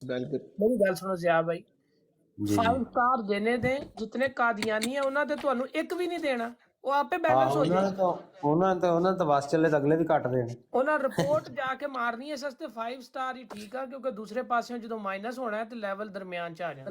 ਬਿਲਕੁਲ ਮੇਰੀ ਗੱਲ ਸੁਣੋ ਜ਼ਿਆ ਬਾਈ, ਜੀ ਜੀ 5 ਸਟਾਰ ਦੇਣੇ ਦੇ ਜਿਤਨੇ ਕਾਦੀਆਨੀ ਆ ਉਹਨਾਂ ਤੇ ਤੁਹਾਨੂੰ ਇੱਕ ਵੀ ਨਹੀਂ ਦੇਣਾ, ਉਹ ਆਪੇ ਹਾਂ ਬੈਲੈਂਸ ਹੋ ਉਹਨਾਂ ਨੇ ਜਾਏਗਾ। ਤਾਂ ਉਹਨਾਂ ਨੇ ਤਾਂ ਬਸ ਚੱਲੇ ਤਾਂ ਅਗਲੇ ਵੀ ਕੱਟ ਦੇਣ। ਉਹਨਾਂ ਰਿਪੋਰਟ ਜਾ ਕੇ ਮਾਰਨੀ ਹੈ ਸਸਤੇ 5 ਸਟਾਰ ਹੀ ਠੀਕ ਆ, ਕਿਉਂਕਿ ਦੂਸਰੇ ਪਾਸਿਓਂ ਜਦੋਂ ਮਾਈਨਸ ਹੋਣਾ ਹੈ ਤੇ ਲੈਵਲ ਦਰਮਿਆਨ ਚ ਆ ਜਾਣਾ।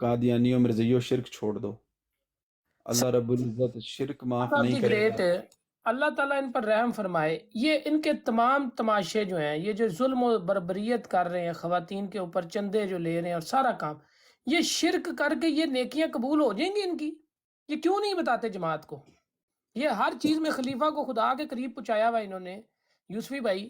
قادیانیوں مرزیوں شرک چھوڑ دو، اللہ رب العزت شرک معاف آپ نہیں دی کرے گریٹ گا۔ ہے، اللہ تعالیٰ ان پر رحم فرمائے۔ یہ ان کے تمام تماشے جو ہیں، یہ جو ظلم و بربریت کر رہے ہیں خواتین کے اوپر، چندے جو لے رہے ہیں اور سارا کام، یہ شرک کر کے یہ نیکیاں قبول ہو جائیں گی ان کی؟ یہ کیوں نہیں بتاتے جماعت کو؟ یہ ہر چیز میں خلیفہ کو خدا کے قریب پہنچایا ہوا انہوں نے، یوسفی بھائی۔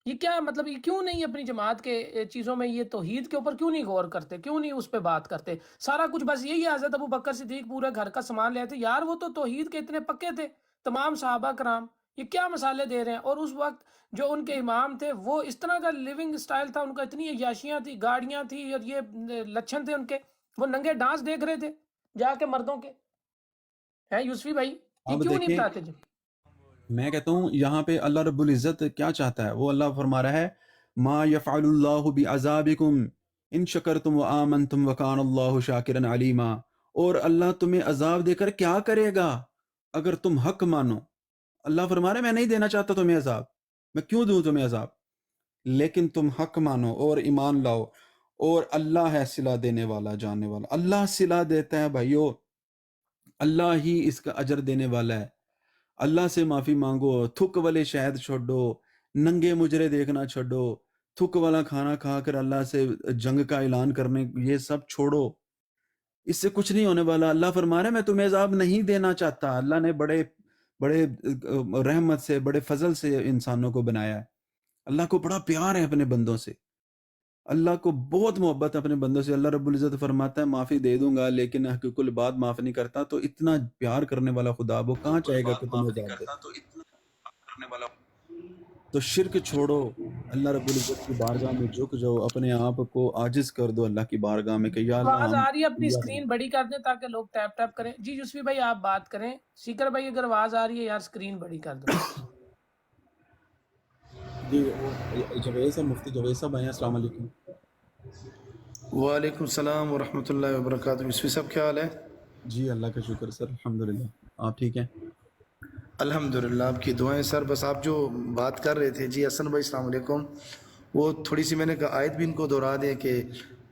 یہ کیا مطلب، یہ کیوں نہیں اپنی جماعت کے چیزوں میں یہ توحید کے اوپر کیوں نہیں غور کرتے، کیوں نہیں اس پہ بات کرتے؟ سارا کچھ بس یہی ہے، حضرت ابو بکر صدیق پورے گھر کا سامان لے آتے، یار وہ تو توحید کے اتنے پکے تھے، تمام صحابہ کرام، یہ کیا مسالے دے رہے ہیں؟ اور اس وقت جو ان کے امام تھے وہ اس طرح کا لیونگ سٹائل تھا ان کا، اتنی عیاشیاں تھی، گاڑیاں تھی، اور یہ لچھن تھے ان کے، وہ ننگے ڈانس دیکھ رہے تھے جا کے مردوں کے، ہیں یوسفی بھائی؟ یہ اب کیوں نہیں دیکھیں، بتاتے جی؟ میں کہتا ہوں یہاں پہ اللہ رب العزت کیا چاہتا ہے، وہ اللہ فرما رہا ہے ما یفعل اللہ بعذابکم ان شکرتم وآمنتم وکان اللہ شاکرا علیما، اور اللہ تمہیں عذاب دے کر کیا کرے گا اگر تم حق مانو۔ اللہ فرما رہا ہے میں نہیں دینا چاہتا تمہیں عذاب، میں کیوں دوں تمہیں عذاب، لیکن تم حق مانو اور ایمان لاؤ، اور اللہ ہے صلہ دینے والا جاننے والا، اللہ صلہ دیتا ہے بھائیو، اللہ ہی اس کا اجر دینے والا ہے۔ اللہ سے معافی مانگو، تھک والے شہد چھوڑو، ننگے مجرے دیکھنا چھوڑو، تھک والا کھانا کھا کر اللہ سے جنگ کا اعلان کرنے، یہ سب چھوڑو، اس سے کچھ نہیں ہونے والا۔ اللہ فرما رہا ہے میں تمہیں عذاب نہیں دینا چاہتا۔ اللہ نے بڑے بڑے رحمت سے، بڑے فضل سے انسانوں کو بنایا ہے۔ اللہ کو بڑا پیار ہے اپنے بندوں سے، اللہ کو بہت محبت ہے اپنے بندوں سے۔ اللہ رب العزت فرماتا ہے معافی دے دوں گا لیکن حقیق البات معاف نہیں کرتا، تو اتنا پیار کرنے والا خدا وہ کہاں چاہے گا کہ تمہیں عذاب دے؟ تو شرک چھوڑو، اللہ رب العزت کی بارگاہ میں جھک جاؤ، اپنے آپ کو عاجز کر دو اللہ کی بارگاہ میں کہ یا اللہ آواز ہم آ رہی ہے؟ اپنی یا اسکرین بڑی کر دیں تاکہ لوگ ٹیپ ٹیپ کریں۔ جی یوسفی بھائی آپ بات کریں، سیکر بھائی اگر آواز آ رہی ہے یار اسکرین بڑی کر دو۔ جی وہ جوید صاحب، مفتی جوید صاحب آئے ہیں، السلام علیکم۔ وعلیکم السلام ورحمۃ اللہ وبرکاتہ۔ یوسفی صاحب کیا حال ہے؟ جی اللہ کا شکر سر، الحمدللہ، آپ ٹھیک ہیں؟ الحمدللہ، آپ کی دعائیں سر۔ بس آپ جو بات کر رہے تھے، جی حسن بھائی السلام علیکم، وہ تھوڑی سی میں نے کہا آیت بھی ان کو دہرا دیں کہ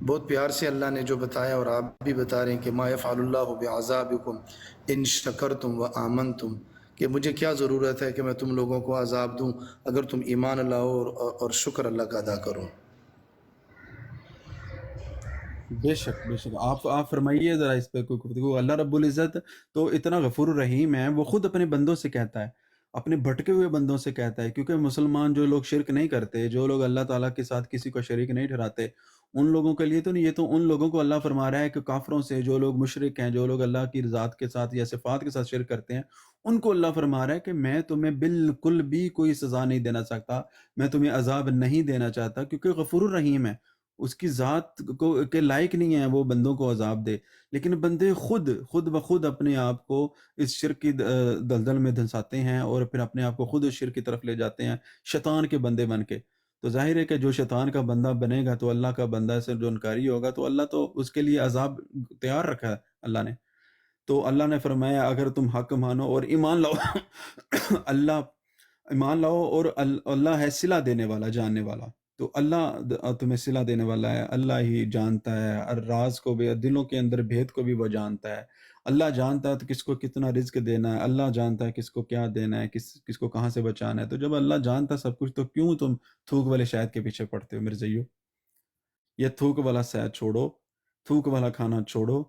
بہت پیار سے اللہ نے جو بتایا اور آپ بھی بتا رہے ہیں کہ ما یفعل اللہ بعذابکم ان شکرتم وآمنتم، کہ مجھے کیا ضرورت ہے کہ میں تم لوگوں کو عذاب دوں اگر تم ایمان لاؤ اور شکر اللہ کا ادا کرو۔ بے شک بے شک، آپ فرمائیے ذرا اس پہ کوئی گفتگو۔ اللہ رب العزت تو اتنا غفور الرحیم ہے، وہ خود اپنے بندوں سے کہتا ہے، اپنے بھٹکے ہوئے بندوں سے کہتا ہے، کیونکہ مسلمان جو لوگ شرک نہیں کرتے، جو لوگ اللہ تعالیٰ کے ساتھ کسی کو شریک نہیں ٹھہراتے، ان لوگوں کے لیے تو نہیں، یہ تو ان لوگوں کو اللہ فرما رہا ہے کہ کافروں سے، جو لوگ مشرک ہیں، جو لوگ اللہ کی ذات کے ساتھ یا صفات کے ساتھ شرک کرتے ہیں، ان کو اللہ فرما رہا ہے کہ میں تمہیں بالکل بھی کوئی سزا نہیں دینا چاہتا، میں تمہیں عذاب نہیں دینا چاہتا، کیونکہ غفور الرحیم ہے، اس کی ذات کو کے لائق نہیں ہے وہ بندوں کو عذاب دے، لیکن بندے خود بخود اپنے آپ کو اس شرک کی دلدل میں دھنساتے ہیں اور پھر اپنے آپ کو خود اس شرک کی طرف لے جاتے ہیں، شیطان کے بندے بن کے۔ تو ظاہر ہے کہ جو شیطان کا بندہ بنے گا تو اللہ کا بندہ سے جو انکاری ہوگا تو اللہ تو اس کے لیے عذاب تیار رکھا ہے اللہ نے۔ تو اللہ نے فرمایا اگر تم حق مانو اور ایمان لاؤ اللہ ایمان لاؤ، اور اللہ ہے صلہ دینے والا جاننے والا، تو اللہ تمہیں صلہ دینے والا ہے، اللہ ہی جانتا ہے ہر راز کو بھی، دلوں کے اندر بھید کو بھی وہ جانتا ہے، اللہ جانتا ہے تو کس کو کتنا رزق دینا ہے، اللہ جانتا ہے کس کو کیا دینا ہے، کس کو کہاں سے بچانا ہے۔ تو جب اللہ جانتا ہے سب کچھ تو کیوں تم تھوک والے شہد کے پیچھے پڑتے ہو مرزائیو؟ یہ تھوک والا شہد چھوڑو، تھوک والا کھانا چھوڑو،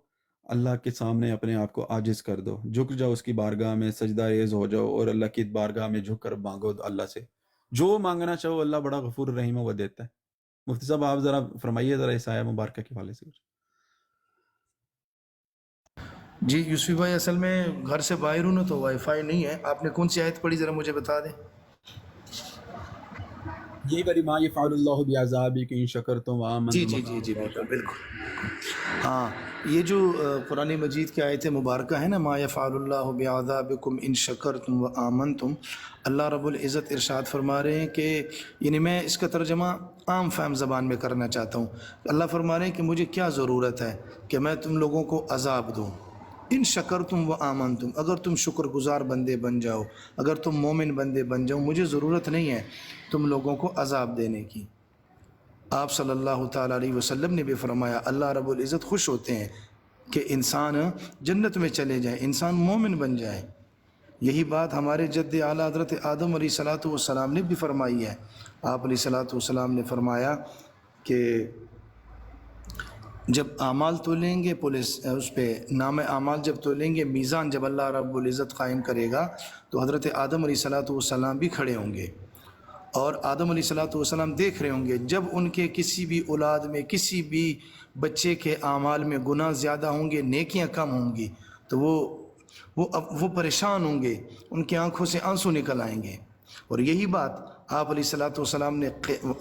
اللہ کے سامنے اپنے آپ کو عاجز کر دو، جھک جاؤ اس کی بارگاہ میں، سجدہ ریز ہو جاؤ اور اللہ کی بارگاہ میں جھک کر مانگو اللہ سے، جو مانگنا چاہو اللہ بڑا غفور رحیم ہے، وہ دیتا ہے۔ مفتی صاحب آپ ذرا فرمائیے ذرا اس آیہ مبارکہ کے حوالے سے کچھ۔ جی یوسفی بھائی اصل میں گھر سے باہر ہوں نا تو وائی فائی نہیں ہے، آپ نے کون سی آیت پڑھی ذرا مجھے بتا دیں۔ یہی بری ما یفعل اللہ بعذابکم ان شکرتم جی وآمنتم جی جی جی بالکل بالکل، ہاں یہ جو قرآن مجید کی آیت مبارکہ ہے نا، ما یفعل اللہ بعذابکم ان شکرتم وآمنتم، اللہ رب العزت ارشاد فرما رہے ہیں کہ یعنی میں اس کا ترجمہ عام فہم زبان میں کرنا چاہتا ہوں۔ اللہ فرما رہے ہیں کہ مجھے کیا ضرورت ہے کہ میں تم لوگوں کو عذاب دوں، ان شکرتم وآمنتم، اگر تم شکر گزار بندے بن جاؤ، اگر تم مومن بندے بن جاؤ، مجھے ضرورت نہیں ہے تم لوگوں کو عذاب دینے کی۔ آپ صلی اللہ تعالیٰ علیہ وسلم نے بھی فرمایا اللہ رب العزت خوش ہوتے ہیں کہ انسان جنت میں چلے جائے، انسان مومن بن جائے۔ یہی بات ہمارے جد اعلیٰ حضرت آدم علیہ الصلوۃ والسلام نے بھی فرمائی ہے۔ آپ علیہ الصلوۃ والسلام نے فرمایا کہ جب اعمال تولیں گے پولیس اس پہ نام اعمال جب تولیں گے، میزان جب اللہ رب العزت قائم کرے گا تو حضرت آدم علیہ الصلوۃ والسلام بھی کھڑے ہوں گے، اور آدم علیہ الصلوۃ والسلام دیکھ رہے ہوں گے جب ان کے کسی بھی اولاد میں کسی بھی بچے کے اعمال میں گناہ زیادہ ہوں گے، نیکیاں کم ہوں گی، تو وہ پریشان ہوں گے، ان کی آنکھوں سے آنسو نکل آئیں گے۔ اور یہی بات آپ علیہ الصلوۃ والسلام نے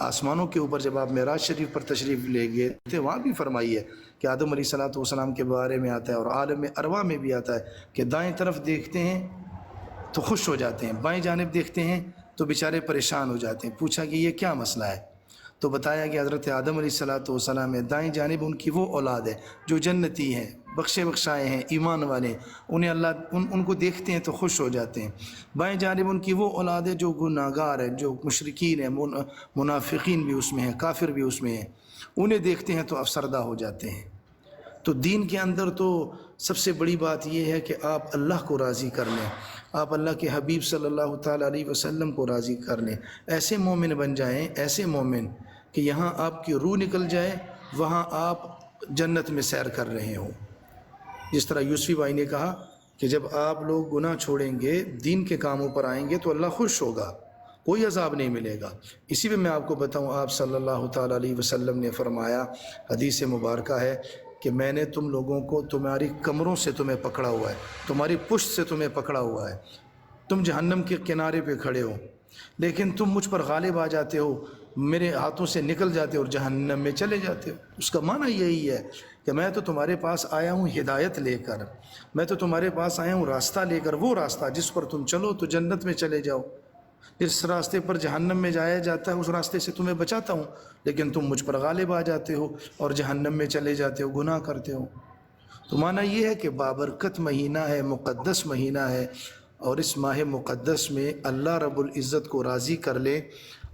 آسمانوں کے اوپر جب آپ معراج شریف پر تشریف لے گئے تھے وہاں بھی فرمائی ہے کہ آدم علیہ الصلوۃ والسلام کے بارے میں آتا ہے، اور عالم ارواح میں بھی آتا ہے کہ دائیں طرف دیکھتے ہیں تو خوش ہو جاتے ہیں، بائیں جانب دیکھتے ہیں تو بیچارے پریشان ہو جاتے ہیں۔ پوچھا کہ یہ کیا مسئلہ ہے؟ تو بتایا کہ حضرت آدم علیہ الصلوۃ والسلام ہے، دائیں جانب ان کی وہ اولاد ہے جو جنتی ہیں، بخشے بخشائے ہیں، ایمان والے، انہیں اللہ ان کو دیکھتے ہیں تو خوش ہو جاتے ہیں۔ بائیں جانب ان کی وہ اولاد ہے جو گناہ گار ہے، جو مشرکین ہیں، منافقین بھی اس میں ہیں، کافر بھی اس میں ہیں، انہیں دیکھتے ہیں تو افسردہ ہو جاتے ہیں۔ تو دین کے اندر تو سب سے بڑی بات یہ ہے کہ آپ اللہ کو راضی کر لیں، آپ اللہ کے حبیب صلی اللہ تعالیٰ علیہ وسلم کو راضی کر لیں، ایسے مومن بن جائیں، ایسے مومن کہ یہاں آپ کی روح نکل جائے، وہاں آپ جنت میں سیر کر رہے ہوں۔ جس طرح یوسفی بھائی نے کہا کہ جب آپ لوگ گناہ چھوڑیں گے، دین کے کاموں پر آئیں گے تو اللہ خوش ہوگا، کوئی عذاب نہیں ملے گا۔ اسی پہ میں آپ کو بتاؤں، آپ صلی اللہ تعالیٰ علیہ وسلم نے فرمایا، حدیث مبارکہ ہے کہ میں نے تم لوگوں کو تمہاری کمروں سے تمہیں پکڑا ہوا ہے، تمہاری پشت سے تمہیں پکڑا ہوا ہے، تم جہنم کے کنارے پہ کھڑے ہو، لیکن تم مجھ پر غالب آ جاتے ہو، میرے ہاتھوں سے نکل جاتے ہو اور جہنم میں چلے جاتے ہو۔ اس کا معنی یہی ہے کہ میں تو تمہارے پاس آیا ہوں ہدایت لے کر، میں تو تمہارے پاس آیا ہوں راستہ لے کر، وہ راستہ جس پر تم چلو تو جنت میں چلے جاؤ، جس راستے پر جہنم میں جایا جاتا ہے اس راستے سے تمہیں بچاتا ہوں، لیکن تم مجھ پر غالب آ جاتے ہو اور جہنم میں چلے جاتے ہو، گناہ کرتے ہو۔ تو معنی یہ ہے کہ بابرکت مہینہ ہے، مقدس مہینہ ہے، اور اس ماہ مقدس میں اللہ رب العزت کو راضی کر لے،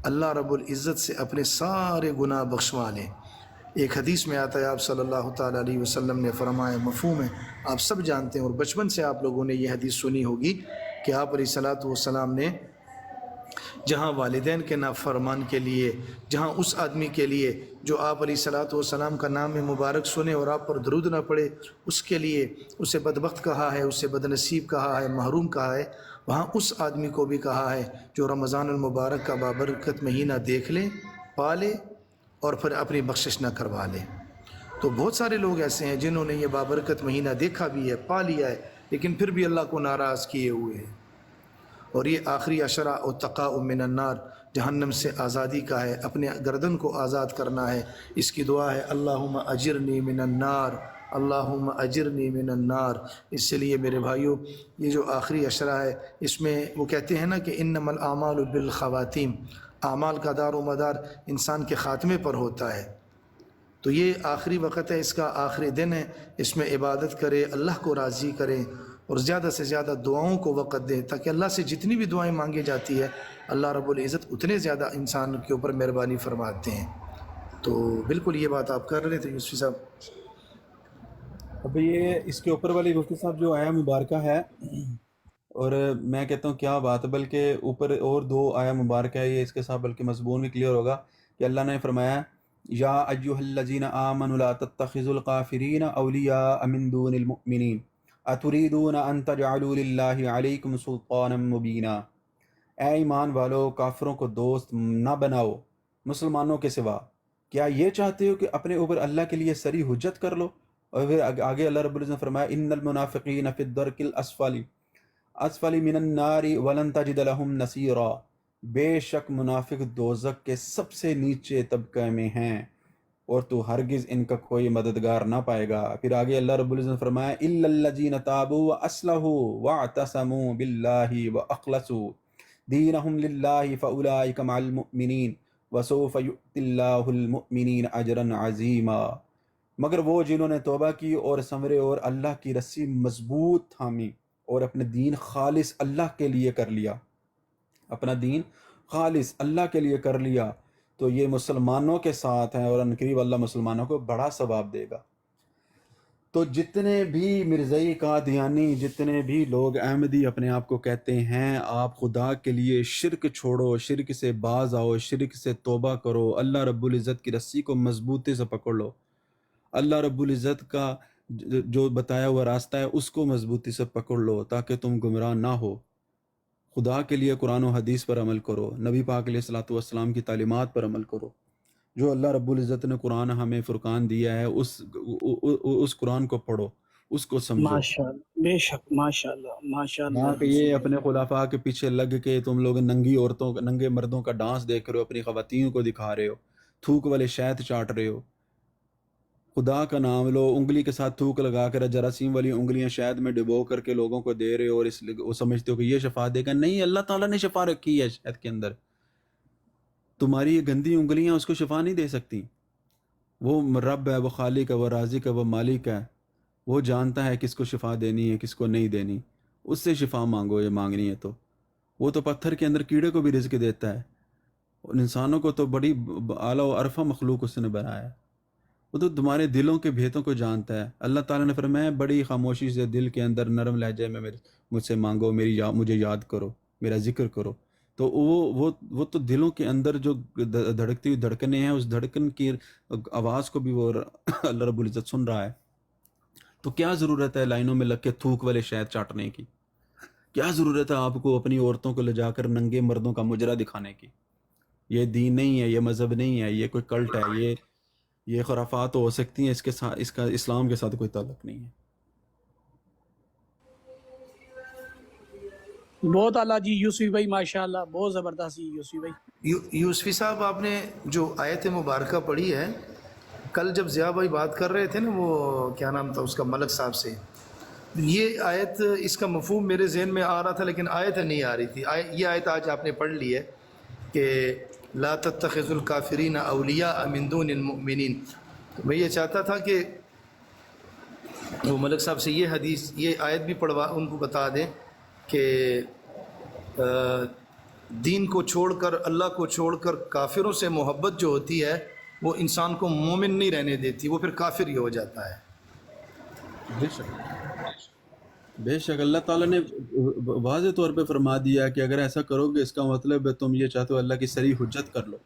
اللہ رب العزت سے اپنے سارے گناہ بخشوا لیں۔ ایک حدیث میں آتا ہے، آپ صلی اللہ تعالیٰ علیہ وسلم نے فرمایا، مفہوم ہے آپ سب جانتے ہیں، اور بچپن سے آپ لوگوں نے یہ حدیث سنی ہوگی کہ آپ علیہ الصلوۃ والسلام نے جہاں والدین کے نافرمان کے لیے، جہاں اس آدمی کے لیے جو آپ علیہ الصلوۃ والسلام کا نام مبارک سنے اور آپ پر درود نہ پڑے، اس کے لیے اسے بدبخت کہا ہے، اسے بد نصیب کہا ہے، محروم کہا ہے، وہاں اس آدمی کو بھی کہا ہے جو رمضان المبارک کا بابرکت مہینہ دیکھ لے، پالے اور پھر اپنی بخشش نہ کروا لے۔ تو بہت سارے لوگ ایسے ہیں جنہوں نے یہ بابرکت مہینہ دیکھا بھی ہے، پا لیا ہے، لیکن پھر بھی اللہ کو ناراض کیے ہوئے ہیں۔ اور یہ آخری عشرہ اتقاء من النار، جہنم سے آزادی کا ہے، اپنے گردن کو آزاد کرنا ہے۔ اس کی دعا ہے اللہم اجرنی من النار، اللہم اجرنی من النار۔ اس لیے میرے بھائیوں، یہ جو آخری عشرہ ہے، اس میں وہ کہتے ہیں نا کہ انما الاعمال بالخواتیم، اعمال کا دار و مدار انسان کے خاتمے پر ہوتا ہے۔ تو یہ آخری وقت ہے، اس کا آخری دن ہے، اس میں عبادت کرے، اللہ کو راضی کریں، اور زیادہ سے زیادہ دعاؤں کو وقت دیں، تاکہ اللہ سے جتنی بھی دعائیں مانگی جاتی ہے اللہ رب العزت اتنے زیادہ انسان کے اوپر مہربانی فرماتے ہیں۔ تو بالکل یہ بات آپ کر رہے تھے یوسفی صاحب۔ اب یہ اس کے اوپر والی مفتی صاحب جو آیا مبارکہ ہے، اور میں کہتا ہوں کیا بات ہے، بلکہ اوپر اور دو آیا مبارکہ ہے، یہ اس کے ساتھ بلکہ مضمون بھی کلیئر ہوگا کہ اللہ نے فرمایا یا ایھا الذین آمنوا لا تتخذوا الکافرین اولیاء من دون المؤمنین اتریدون ان تجعلوا للہ علیکم سلطانا مبینا۔ اے ایمان والو، کافروں کو دوست نہ بناؤ مسلمانوں کے سوا، کیا یہ چاہتے ہو کہ اپنے اوپر اللہ کے لیے سری حجت کر لو؟ اور پھر آگے اللہ رب العزت نے فرمایا ان المنافقین فی الدرک الاسفل من النار ولن تجد لهم نصیرا، بے شک منافق دوزخ کے سب سے نیچے طبقے میں ہیں اور تو ہرگز ان کا کوئی مددگار نہ پائے گا۔ پھر آگے اللہ رب العزت نے فرمایا الا الذین تابوا واصلحوا واعتصموا باللہ واخلصوا دینہم للہ فاولئک مع المؤمنین وسوف یؤتی اللہ المؤمنین اجرا عظیما۔ مگر وہ جنہوں نے توبہ کی اور سنورے اور اللہ کی رسی مضبوط تھامی اور اپنے دین خالص اللہ کے لیے کر لیا، اپنا دین خالص اللہ کے لیے کر لیا، تو یہ مسلمانوں کے ساتھ ہیں، اور ان قریب اللہ مسلمانوں کو بڑا ثواب دے گا۔ تو جتنے بھی مرزائی قادیانی، جتنے بھی لوگ احمدی اپنے آپ کو کہتے ہیں، آپ خدا کے لیے شرک چھوڑو، شرک سے باز آؤ، شرک سے توبہ کرو، اللہ رب العزت کی رسی کو مضبوطی سے پکڑ لو، اللہ رب العزت کا جو بتایا ہوا راستہ ہے اس کو مضبوطی سے پکڑ لو تاکہ تم گمراہ نہ ہو، خدا کے لیے قرآن و حدیث پر عمل کرو، نبی پاک علیہ الصلوۃ والسلام کی تعلیمات پر عمل کرو، جو اللہ رب العزت نے قرآن ہمیں فرقان دیا ہے اس قرآن کو پڑھو، اس کو سمجھو، ماشاء اللہ، بے شک، ماشاء اللہ، ماشاء نہ اللہ کہ یوسف یہ بھائی۔ اپنے خلفاء کے پیچھے لگ کے تم لوگ ننگی عورتوں ننگے مردوں کا ڈانس دیکھ رہے ہو، اپنی خواتین کو دکھا رہے ہو، تھوک والے شہد چاٹ رہے ہو، خدا کا نام لو، انگلی کے ساتھ تھوک لگا کر جراثیم والی انگلیاں شہد میں ڈبو کر کے لوگوں کو دے رہے ہو، اور وہ سمجھتے ہو کہ یہ شفا دے گا، نہیں، اللہ تعالیٰ نے شفا رکھی ہے شہد کے اندر، تمہاری یہ گندی انگلیاں اس کو شفا نہیں دے سکتی، وہ رب ہے، وہ خالق ہے، وہ رازق ہے، وہ مالک ہے، وہ جانتا ہے کس کو شفا دینی ہے کس کو نہیں دینی، اس سے شفا مانگو، یہ مانگنی ہے تو وہ تو پتھر کے اندر کیڑے کو بھی رزق دیتا ہے، اور انسانوں کو تو بڑی اعلیٰ و عرفہ مخلوق اس نے بنایا ہے، وہ تو تمہارے دلوں کے بھیتوں کو جانتا ہے، اللہ تعالیٰ نے فرمایا بڑی خاموشی سے دل کے اندر نرم لہجے میں مجھ سے مانگو، مجھے یاد کرو، میرا ذکر کرو، تو وہ تو دلوں کے اندر جو دھڑکتی ہوئی دھڑکنیں ہیں، اس دھڑکن کی آواز کو بھی وہ اللہ رب العزت سن رہا ہے، تو کیا ضرورت ہے لائنوں میں لگ کے تھوک والے شہد چاٹنے کی، کیا ضرورت ہے آپ کو اپنی عورتوں کو لے جا کر ننگے مردوں کا مجرا دکھانے کی، یہ دین نہیں ہے، یہ مذہب نہیں ہے، یہ کوئی کلٹ ہے، یہ خرافات ہو سکتی ہیں، اس کا اسلام کے ساتھ کوئی تعلق نہیں ہے۔ بہت اعلیٰ جی یوسف بھائی، ماشاء اللہ، بہت زبردست جی یوسف بھائی۔ یوسفی صاحب، آپ نے جو آیت مبارکہ پڑھی ہے، کل جب ضیاء بھائی بات کر رہے تھے نا، وہ کیا نام تھا اس کا، ملک صاحب سے، یہ آیت، اس کا مفہوم میرے ذہن میں آ رہا تھا لیکن آیت نہیں آ رہی تھی، یہ آیت آج آپ نے پڑھ لی ہے کہ لا تتخذوا الکافرین اولیاء من دون المؤمنین، تو میں یہ چاہتا تھا کہ وہ ملک صاحب سے یہ حدیث، یہ آیت بھی پڑھوا، ان کو بتا دیں کہ دین کو چھوڑ کر، اللہ کو چھوڑ کر کافروں سے محبت جو ہوتی ہے وہ انسان کو مومن نہیں رہنے دیتی، وہ پھر کافر ہی ہو جاتا ہے۔ بے شک اللہ تعالیٰ نے واضح طور پہ فرما دیا کہ اگر ایسا کرو گے اس کا مطلب ہے تم یہ چاہتے ہو اللہ کی صریح حجت کر لو۔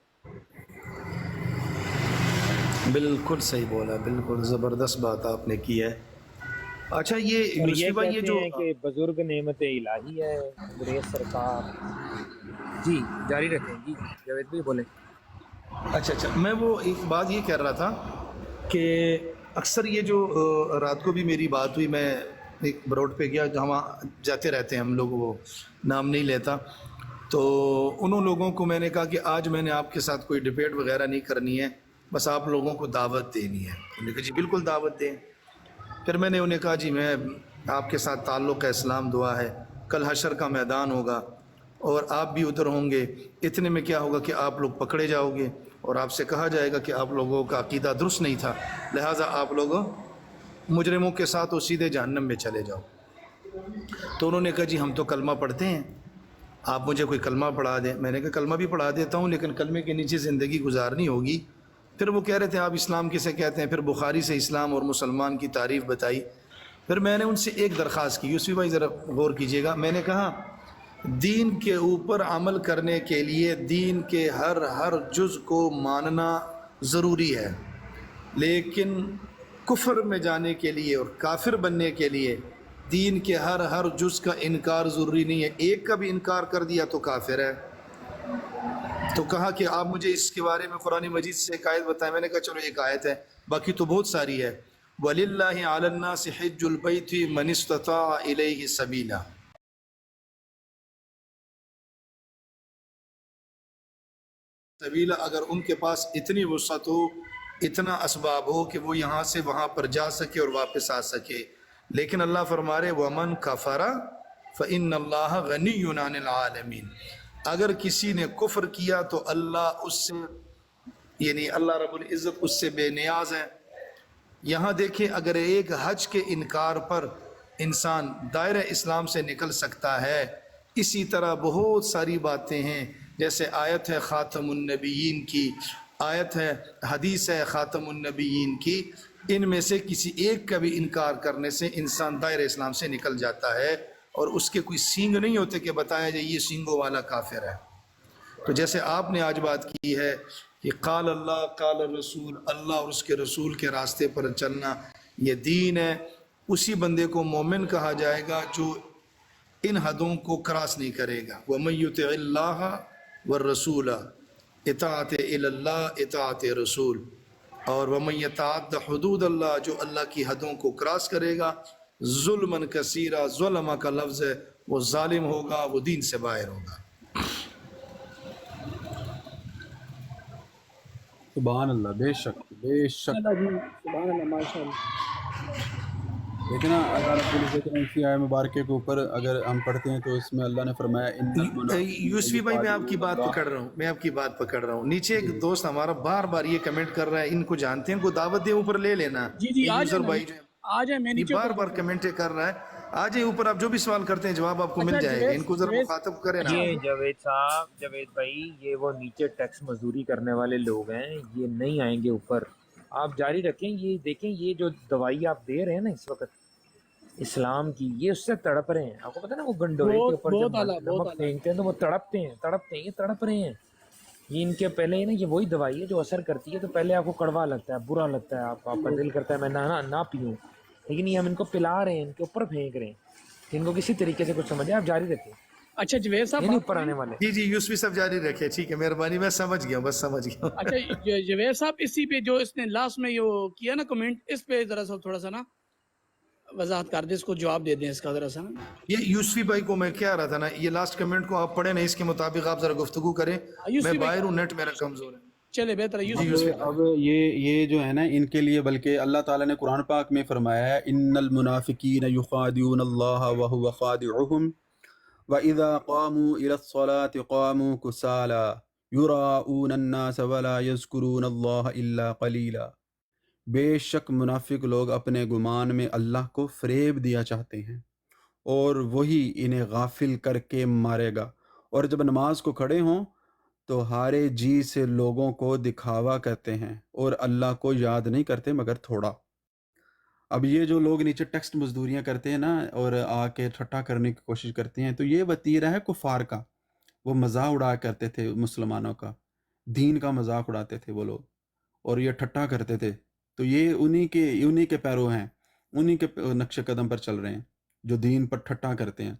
بالکل صحیح بولا، بالکل زبردست بات آپ نے کی ہے۔ اچھا، یہ اور یوسفی یہ بھائی، یہ کہتے جو ہیں کہ بزرگ نعمت الہی ہے، گریز سرکار۔ جی جاری رکھیں جی، جاوید بھائی بولیں۔ اچھا، میں وہ ایک بات یہ کہہ رہا تھا کہ اکثر یہ جو رات کو بھی میری بات ہوئی، میں ایک روڈ پہ گیا جہاں جاتے رہتے ہیں ہم لوگ، وہ نام نہیں لیتا، تو انہوں لوگوں کو میں نے کہا کہ آج میں نے آپ کے ساتھ کوئی ڈبیٹ وغیرہ نہیں کرنی ہے، بس آپ لوگوں کو دعوت دینی ہے۔ انہوں نے کہا جی بالکل دعوت دیں۔ پھر میں نے انہیں کہا جی میں آپ کے ساتھ تعلق کا اسلام دعا ہے، کل حشر کا میدان ہوگا اور آپ بھی ادھر ہوں گے، اتنے میں کیا ہوگا کہ آپ لوگ پکڑے جاؤ گے اور آپ سے کہا جائے گا کہ آپ لوگوں کا عقیدہ درست نہیں تھا، لہٰذا آپ لوگ مجرموں کے ساتھ وہ سیدھے جہنم میں چلے جاؤ۔ تو انہوں نے کہا جی ہم تو کلمہ پڑھتے ہیں، آپ مجھے کوئی کلمہ پڑھا دیں۔ میں نے کہا کلمہ بھی پڑھا دیتا ہوں لیکن کلمے کے نیچے زندگی گزارنی ہوگی۔ پھر وہ کہہ رہے تھے آپ اسلام کسے کہتے ہیں، پھر بخاری سے اسلام اور مسلمان کی تعریف بتائی۔ پھر میں نے ان سے ایک درخواست کی، یوسف بھائی ذرا غور کیجیے گا، میں نے کہا دین کے اوپر عمل کرنے کے لیے دین کے ہر جز کو ماننا ضروری ہے، لیکن کفر میں جانے کے لیے اور کافر بننے کے لیے دین کے ہر جز کا انکار ضروری نہیں ہے، ایک کا بھی انکار کر دیا تو کافر ہے۔ تو کہا کہ آپ مجھے اس کے بارے میں قرآن مجید سے ایک آیت بتائیں۔ میں نے کہا چلو ایک آیت ہے، باقی تو بہت ساری ہے۔ وَلِلَّهِ عَلَى النَّاسِ حِجُّ الْبَيْتِ مَنِ اسْتَطَاعَ إِلَيْهِ سَبِيلًا، اگر ان کے پاس اتنی وسعت ہو، اتنا اسباب ہو کہ وہ یہاں سے وہاں پر جا سکے اور واپس آ سکے۔ لیکن اللہ فرما رہے وَمَنْ كَفَرَ فَإِنَّ اللَّهَ غَنِيٌّ عَنِ الْعَالَمِينَ، اگر کسی نے کفر کیا تو اللہ اس سے، یعنی اللہ رب العزت اس سے بے نیاز ہے۔ یہاں دیکھیں، اگر ایک حج کے انکار پر انسان دائرہ اسلام سے نکل سکتا ہے، اسی طرح بہت ساری باتیں ہیں، جیسے آیت ہے خاتم النبیین کی، آیت ہے, حدیث ہے خاتم النبیین کی, ان میں سے کسی ایک کا بھی انکار کرنے سے انسان دائرہ اسلام سے نکل جاتا ہے, اور اس کے کوئی سینگ نہیں ہوتے کہ بتایا جائے یہ سینگوں والا کافر ہے. تو جیسے آپ نے آج بات کی ہے کہ قال اللہ قال الرسول, اللہ اور اس کے رسول کے راستے پر چلنا یہ دین ہے, اسی بندے کو مومن کہا جائے گا جو ان حدوں کو کراس نہیں کرے گا. وَمَن يُطِعِ اللَّهَ وَالرَّسُولَ, اطاعت اللہ اطاعت رسول. اور وَمَن يَتَعَدَّ حُدُودَ اللہ, جو اللہ کی حدوں کو کراس کرے گا, ظلمًا کثیرا, ظلمہ کا لفظ ہے, وہ ظالم ہوگا, وہ دین سے باہر ہوگا. سبحان اللہ. بے شک بے شک. اللہ جی سبحان اللہ ماشاء اللہ. لیکن اللہ رب العزت نے اسی آیہ مبارکہ کے اوپر اگر ہم پڑھتے ہیں تو اس میں اللہ نے فرمایا ان المنافقین یوسفی بھائی میں آپ کی بات یخادعون پکڑ رہا ہوں, نیچے ایک دوست ہمارا بار بار یہ کمنٹ کر رہا ہے, ان کو جانتے ہیں, ان کو دعوت دیں اوپر لے لینا. جی یہ آ یوزر جائیں بھائی جو آ جائیں, میں یہ نیچے بار بار کمنٹیں کر رہا ہے, آ جائیں اوپر, آپ جو بھی سوال کرتے ہیں جواب آپ کو مل اچھا جائے گا. ان کو ذرا جوید مخاطب کریں نا. یہ جاوید صاحب, جاوید بھائی, یہ وہ نیچے ٹیکس مزدوری کرنے والے لوگ ہیں, یہ نہیں آئیں گے اوپر. آپ جاری رکھیں. یہ دیکھیں, یہ جو دوائی آپ دے رہے ہیں نا اس وقت اسلام کی, یہ اس سے تڑپ رہے ہیں. آپ کو پتہ ہے نا وہ گنڈوے کے اوپر جب بہت اعلیٰ بہت نمک اعلیٰ. پھینکتے ہیں تو وہ تڑپتے ہیں, یہ تڑپ رہے ہیں. یہ ان کے پہلے نا, یہ وہی دوائی ہے جو اثر کرتی ہے, تو پہلے آپ کو کڑوا لگتا ہے, برا لگتا ہے, آپ کا دل کرتا ہے میں نہ پیوں, لیکن یہ ہم ان کو پلا رہے ہیں, ان کے اوپر پھینک رہے ہیں. ان کو کسی طریقے سے کچھ سمجھے, آپ جاری رکھیں, اچھا جوید صاحب یہ نہیں بات اوپر کریں. آنے والے. جی یوسفی صاحب جاری رکھے, ٹھیک ہے, مہربانی, میں سمجھ گیا ہوں, بس سمجھ گیا ہوں. اچھا جوید صاحب اسی پہ جو اس نے لاسٹ میں یہ کیا نا کمنٹ, اس پہ ذرا سا تھوڑا سا نا وضاحت کر دیں, اس کو جواب دے دیں اس کا ذرا سا نا. یہ یوسفی بھائی کو میں کہہ رہا تھا نا, یہ لاسٹ کمنٹ کو آپ پڑھیں نا, اس کے مطابق آپ ذرا گفتگو کریں. میں یوسفی بھائی باہر ہوں, نیٹ میرا کمزور ہے. چلے بہتر ہے. جی یوسفی یوسفی اب بھائی. یہ جو ہے نا ان کے لیے, بلکہ اللہ تعالیٰ نے قرآن پاک میں فرمایا ہے ان المنافقین یخادعون اللہ وهو خادعهم وَإِذَا قَامُوا إِلَى الصَّلَاةِ قَامُوا كُسَالَى يُرَاءُونَ النَّاسَ وَلَا يَذْكُرُونَ اللَّهَ إِلَّا قَلِيلًا. بے شک منافق لوگ اپنے گمان میں اللہ کو فریب دیا چاہتے ہیں, اور وہی انہیں غافل کر کے مارے گا, اور جب نماز کو کھڑے ہوں تو ہارے جی سے لوگوں کو دکھاوا کرتے ہیں, اور اللہ کو یاد نہیں کرتے مگر تھوڑا. اب یہ جو لوگ نیچے ٹیکسٹ مزدوریاں کرتے ہیں نا, اور آ کے ٹھٹا کرنے کی کوشش کرتے ہیں, تو یہ وتیرہ ہے کفار کا. وہ مذاق اڑا کرتے تھے مسلمانوں کا, دین کا مذاق اڑاتے تھے وہ لوگ, اور یہ ٹھٹا کرتے تھے. تو یہ انہی کے پیرو ہیں, انہی کے نقش قدم پر چل رہے ہیں جو دین پر ٹھٹا کرتے ہیں.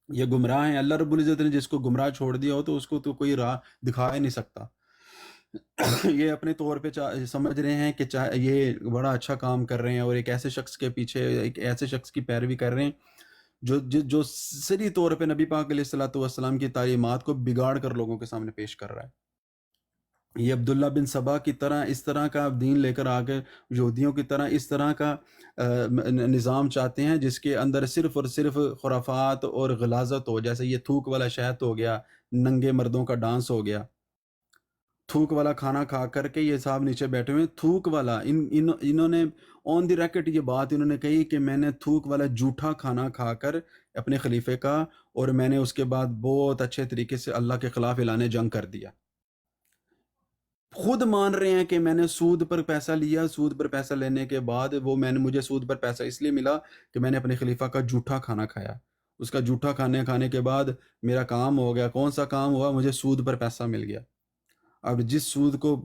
یہ گمراہ ہیں. اللہ رب العزت نے جس کو گمراہ چھوڑ دیا ہو تو اس کو تو کوئی راہ دکھا ہی نہیں سکتا. یہ اپنے طور پہ سمجھ رہے ہیں کہ یہ بڑا اچھا کام کر رہے ہیں, اور ایک ایسے شخص کے پیچھے, ایک ایسے شخص کی پیروی کر رہے ہیں جو صریح طور پہ نبی پاک علیہ الصلوۃ والسلام کی تعلیمات کو بگاڑ کر لوگوں کے سامنے پیش کر رہا ہے. یہ عبداللہ بن سبا کی طرح اس طرح کا دین لے کر آ کے یہودیوں کی طرح اس طرح کا نظام چاہتے ہیں جس کے اندر صرف اور صرف خرافات اور غلاظت ہو. جیسے یہ تھوک والا شہد ہو گیا, ننگے مردوں کا ڈانس ہو گیا, تھوک والا کھانا کھا کر کے یہ صاحب نیچے بیٹھے ہوئے. تھوک والا انہوں نے آن دی ریکٹ یہ بات انہوں نے کہی کہ میں نے تھوک والا جھوٹا کھانا کھا کر اپنے خلیفے کا, اور میں نے اس کے بعد بہت اچھے طریقے سے اللہ کے خلاف اعلان جنگ کر دیا. خود مان رہے ہیں کہ میں نے سود پر پیسہ لیا, سود پر پیسہ لینے کے بعد مجھے سود پر پیسہ اس لیے ملا کہ میں نے اپنے خلیفہ کا جھوٹا کھانا کھایا. اس کا جھوٹا کھانے کے بعد میرا کام ہو گیا. کون سا کام ہوا؟ مجھے سود پر پیسہ مل گیا. اب جس سود کو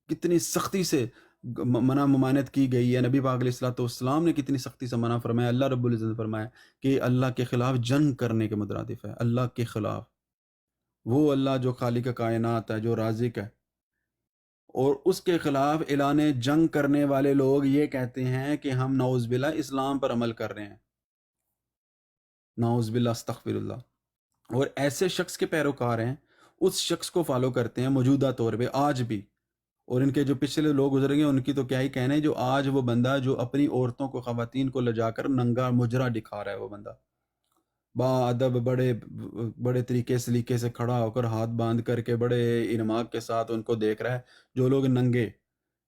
کتنی سختی سے منع ممانعت کی گئی ہے, نبی پاک علیہ الصلوۃ والسلام نے کتنی سختی سے منع فرمایا, اللہ رب العزت نے فرمایا کہ اللہ کے خلاف جنگ کرنے کے مترادف ہے. اللہ کے خلاف, وہ اللہ جو خالق کائنات ہے, جو رازق ہے, اور اس کے خلاف اعلان جنگ کرنے والے لوگ یہ کہتے ہیں کہ ہم نعوذ باللہ اسلام پر عمل کر رہے ہیں. نعوذ باللہ, استغفر اللہ. اور ایسے شخص کے پیروکار ہیں, اس شخص کو فالو کرتے ہیں موجودہ طور پہ آج بھی. اور ان کے جو پچھلے لوگ گزر گئے ان کی تو کیا ہی کہنے, جو آج وہ بندہ جو اپنی عورتوں کو, خواتین کو لجا کر ننگا مجرا دکھا رہا ہے, وہ بندہ با ادب بڑے طریقے سلیقے سے کھڑا ہو کر ہاتھ باندھ کر کے بڑے انماق کے ساتھ ان کو دیکھ رہا ہے, جو لوگ ننگے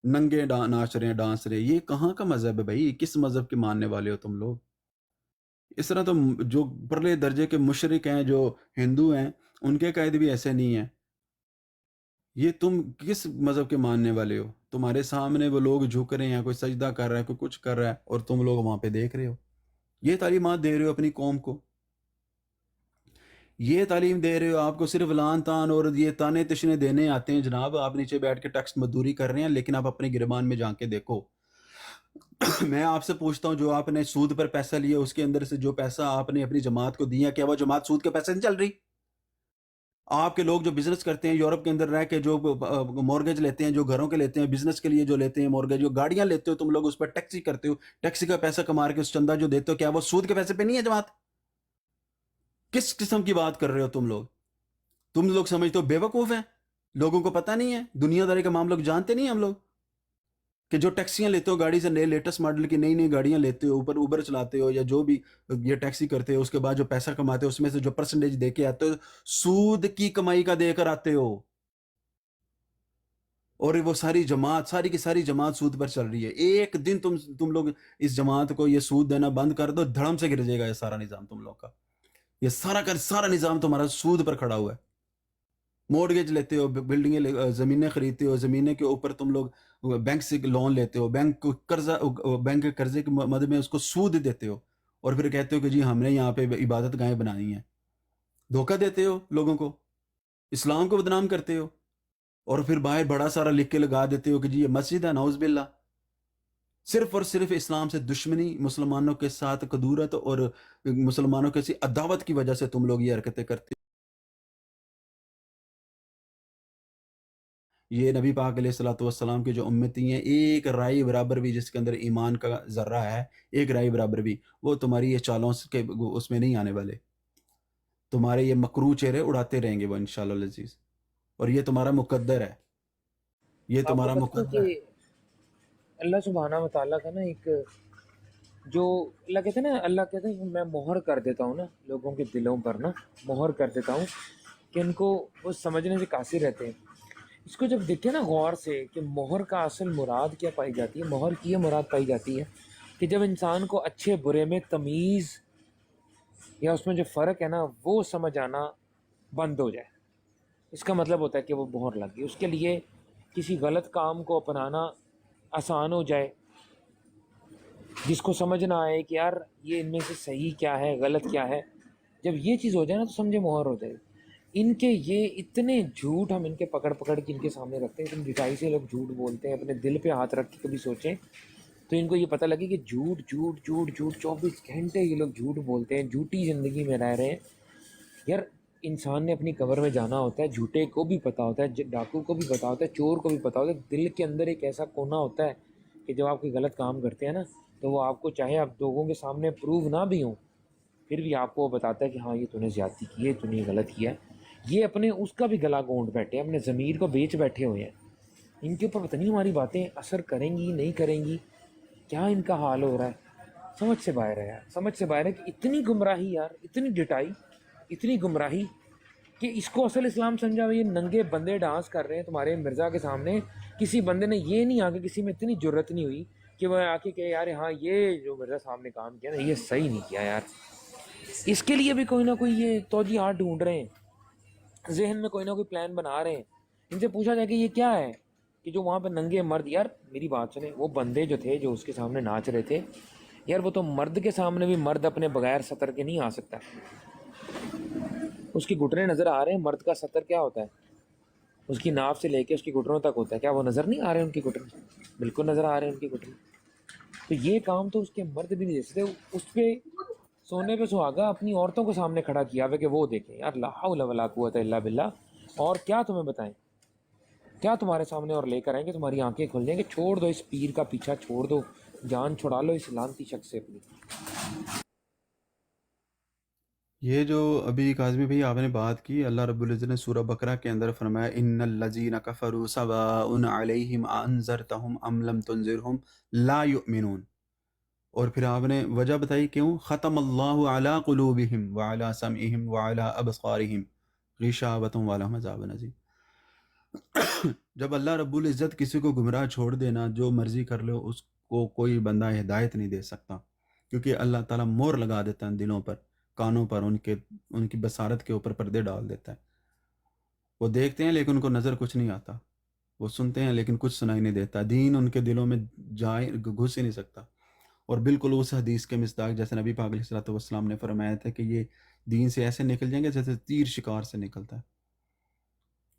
ناچ رہے ہیں, ڈانس رہے ہیں. یہ کہاں کا مذہب ہے بھائی؟ کس مذہب کے ماننے والے ہو تم لوگ؟ اس طرح تو جو پرلے درجے کے مشرک ہیں, جو ہندو ہیں, ان کے قائد بھی ایسے نہیں ہیں. یہ تم کس مذہب کے ماننے والے ہو؟ تمہارے سامنے وہ لوگ جھک رہے ہیں، کوئی سجدہ کر رہا ہے، کوئی کچھ کر رہا ہے، اور تم لوگ وہاں پہ دیکھ رہے ہو. یہ تعلیمات دے رہے ہو اپنی قوم کو، یہ تعلیم دے رہے ہو. آپ کو صرف لان تان اور یہ تانے تشنے دینے آتے ہیں جناب. آپ نیچے بیٹھ کے ٹیکسٹ مزدوری کر رہے ہیں، لیکن آپ اپنے گربان میں جا کے دیکھو. میں آپ سے پوچھتا ہوں، جو آپ نے سود پر پیسہ لیا، اس کے اندر سے جو پیسہ آپ نے اپنی جماعت کو دیا، کیا وہ جماعت سود کے پیسے نہیں چل رہی؟ آپ کے لوگ جو بزنس کرتے ہیں یورپ کے اندر رہ کے، جو مورگیج لیتے ہیں، جو گھروں کے لیتے ہیں، بزنس کے لیے جو لیتے ہیں مورگیج، جو گاڑیاں لیتے ہو تم لوگ، اس پر ٹیکسی کرتے ہو، ٹیکسی کا پیسہ کما کے اس چندہ جو دیتے ہو، کیا وہ سود کے پیسے پہ نہیں ہے جماعت؟ کس قسم کی بات کر رہے ہو تم لوگ؟ تم لوگ سمجھتے ہو بے وقوف ہیں، لوگوں کو پتہ نہیں ہے، دنیا داری کا معاملہ جانتے نہیں ہم لوگ، کہ جو ٹیکسیاں لیتے ہو گاڑی سے، نئے لیٹسٹ ماڈل کی نئی نئی گاڑیاں لیتے ہو، اوپر اوبر چلاتے ہو یا جو بھی یہ ٹیکسی کرتے ہو، اس کے بعد جو پیسہ کماتے ہو اس میں سے جو پرسنٹیج دے کے آتے ہو، سود کی کمائی کا دے کر آتے ہو. اور وہ ساری جماعت، ساری کی ساری جماعت سود پر چل رہی ہے. ایک دن تم لوگ اس جماعت کو یہ سود دینا بند کر دو، دھڑم سے گر جائے گا یہ سارا نظام تم لوگ کا. یہ سارا کا سارا نظام تمہارا سود پر کھڑا ہوا ہے. مورگیج لیتے ہو، بلڈنگیں، زمینیں خریدتے ہو، زمینیں کے اوپر تم لوگ بینک سے لون لیتے ہو، بینک کے قرضے کے مد میں اس کو سود دیتے ہو، اور پھر کہتے ہو کہ جی ہم نے یہاں پہ عبادت گاہیں بنانی ہیں. دھوکہ دیتے ہو لوگوں کو، اسلام کو بدنام کرتے ہو، اور پھر باہر بڑا سارا لکھ کے لگا دیتے ہو کہ جی یہ مسجد ہے. نعوذ باللہ. صرف اور صرف اسلام سے دشمنی، مسلمانوں کے ساتھ کدورت اور مسلمانوں کے سی عداوت کی وجہ سے تم لوگ یہ حرکتیں کرتے. یہ نبی پاک علیہ الصلوۃ والسلام کے جو امتی ہیں، ایک رائی برابر بھی جس کے اندر ایمان کا ذرہ ہے، ایک رائی برابر بھی، وہ تمہاری یہ چالوں کے اس میں نہیں آنے والے. تمہارے یہ مکروہ چہرے اڑاتے رہیں گے وہ انشاءاللہ العزیز، اور یہ تمہارا مقدر ہے، یہ آپ کو تمہارا پتہ ہے مقدر ہے. کہ اللہ سبحانہ و تعالیٰ کا نا ایک جو اللہ کہتے ہیں نا، اللہ کہتے ہیں کہ میں مہر کر دیتا ہوں نا لوگوں کے دلوں پر، نا مہر کر دیتا ہوں کہ ان کو وہ سمجھنے سے قاصر رہتے ہیں. اس کو جب دیکھیں نا غور سے کہ مہر کا اصل مراد کیا پائی جاتی ہے، مہر کی یہ مراد پائی جاتی ہے کہ جب انسان کو اچھے برے میں تمیز یا اس میں جو فرق ہے نا وہ سمجھ آنا بند ہو جائے، اس کا مطلب ہوتا ہے کہ وہ مہر لگ گئی. اس کے لیے کسی غلط کام کو اپنانا آسان ہو جائے، جس کو سمجھ نہ آئے کہ یار یہ ان میں سے صحیح کیا ہے غلط کیا ہے، جب یہ چیز ہو جائے نا تو سمجھے مہر ہو جائے. ان کے یہ اتنے جھوٹ ہم ان کے پکڑ کے ان کے سامنے رکھتے ہیں، اتنی ڈٹائی سے لوگ جھوٹ بولتے ہیں. اپنے دل پہ ہاتھ رکھ کے کبھی سوچیں تو ان کو یہ پتہ لگے کہ جھوٹ جھوٹ جھوٹ جھوٹ 24 گھنٹے یہ لوگ جھوٹ بولتے ہیں، جھوٹی زندگی میں رہ رہے ہیں. یار انسان نے اپنی قبر میں جانا ہوتا ہے، جھوٹے کو بھی پتہ ہوتا ہے، ڈاکو کو بھی پتہ ہوتا ہے، چور کو بھی پتہ ہوتا ہے. دل کے اندر ایک ایسا کونا ہوتا ہے کہ جب آپ کوئی غلط کام کرتے ہیں نا تو وہ آپ کو چاہے آپ لوگوں کے سامنے پروو نہ بھی ہوں، پھر بھی آپ کو وہ بتاتا ہے کہ ہاں یہ تو نے زیادتی کی ہے، تو نے غلط کیا ہے. یہ اپنے اس کا بھی گلا گونٹ بیٹھے ہیں، اپنے ضمیر کو بیچ بیٹھے ہوئے ہیں. ان کے اوپر پتہ نہیں ہماری باتیں اثر کریں گی نہیں کریں گی، کیا ان کا حال ہو رہا ہے. سمجھ سے باہر ہے یار، سمجھ سے باہر ہے کہ اتنی گمراہی یار، اتنی ڈٹائی، اتنی گمراہی کہ اس کو اصل اسلام سمجھا ہوئے. یہ ننگے بندے ڈانس کر رہے ہیں تمہارے مرزا کے سامنے. کسی بندے نے یہ نہیں آگے، کسی میں اتنی جرت نہیں ہوئی کہ وہ آ کے کہے یار ہاں یہ جو مرزا صاحب نے کام کیا نا یہ صحیح نہیں کیا یار. اس کے لیے بھی کوئی نہ کوئی یہ توجیہات ڈھونڈ رہے ہیں، ذہن میں کوئی نہ کوئی پلان بنا رہے ہیں. ان سے پوچھا جائے کہ یہ کیا ہے، کہ جو وہاں پہ ننگے مرد، یار میری بات سنیں، وہ بندے جو تھے جو اس کے سامنے ناچ رہے تھے، یار وہ تو مرد کے سامنے بھی مرد اپنے بغیر سطر کے نہیں آ سکتا. اس کی گھٹنے نظر آ رہے ہیں. مرد کا سطر کیا ہوتا ہے؟ اس کی ناف سے لے کے اس کی گھٹنوں تک ہوتا ہے. کیا وہ نظر نہیں آ رہے ہیں ان کی گھٹنے؟ بالکل نظر آ رہے ہیں ان کی گھٹنے. تو یہ کام تو اس کے مرد بھی نہیں دے سکتے. اس پہ سونے پہ سہاگا اپنی عورتوں کو سامنے کھڑا کیا ہوا کہ وہ دیکھیں. یار لا حول ولا قوت الا باللہ. اور کیا تمہیں بتائیں، کیا تمہارے سامنے اور لے کر آئیں کہ تمہاری آنکھیں کھل جائیں کہ چھوڑ دو اس پیر کا پیچھا، چھوڑ دو، جان چھڑا لو اس لانتی شخص سے اپنی. یہ جو ابھی کاظمی بھائی آپ نے بات کی، اللہ رب العزت نے سورہ بقرہ کے اندر فرمایا ان الذین کفروا سواء علیہم انذرتہم ام لم تنذرہم لا یؤمنون. اور پھر آپ نے وجہ بتائی کیوں، ختم اللہ علی قلوبہم وعلی سمعہم وعلی ابصارہم غشاوۃ ولہم عذاب عظیم. جب اللہ رب العزت کسی کو گمراہ چھوڑ دینا، جو مرضی کر لو، اس کو کوئی بندہ ہدایت نہیں دے سکتا، کیونکہ اللہ تعالیٰ مور لگا دیتا ہے دلوں پر، کانوں پر، ان کی بصارت کے اوپر پردے ڈال دیتا ہے. وہ دیکھتے ہیں لیکن ان کو نظر کچھ نہیں آتا، وہ سنتے ہیں لیکن کچھ سنائی نہیں دیتا، دین ان کے دلوں میں گھس ہی نہیں سکتا۔ اور بالکل اس حدیث کے مصداق جیسے نبی پاک علیہ الصلوۃ والسلام نے فرمایا تھا کہ یہ دین سے ایسے نکل جائیں گے جیسے تیر شکار سے نکلتا ہے،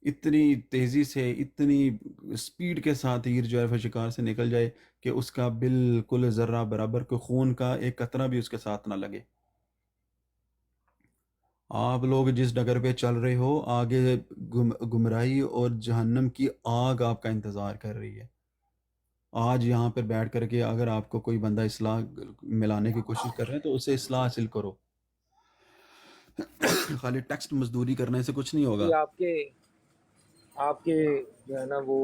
اتنی تیزی سے، اتنی سپیڈ کے ساتھ تیر جو ہے وہ شکار سے نکل جائے کہ اس کا بالکل ذرہ برابر کو خون کا ایک قطرہ بھی اس کے ساتھ نہ لگے۔ آپ لوگ جس ڈگر پہ چل رہے ہو، آگے گمراہی اور جہنم کی آگ آپ کا انتظار کر رہی ہے۔ آج یہاں پر بیٹھ کر کے اگر آپ کو کوئی بندہ اصلاح ملانے کی کوشش کر رہے ہیں تو اسے اصلاح حاصل کرو، خالی ٹیکسٹ مزدوری کرنے سے کچھ نہیں ہوگا۔ یہ آپ کے جو ہے نا وہ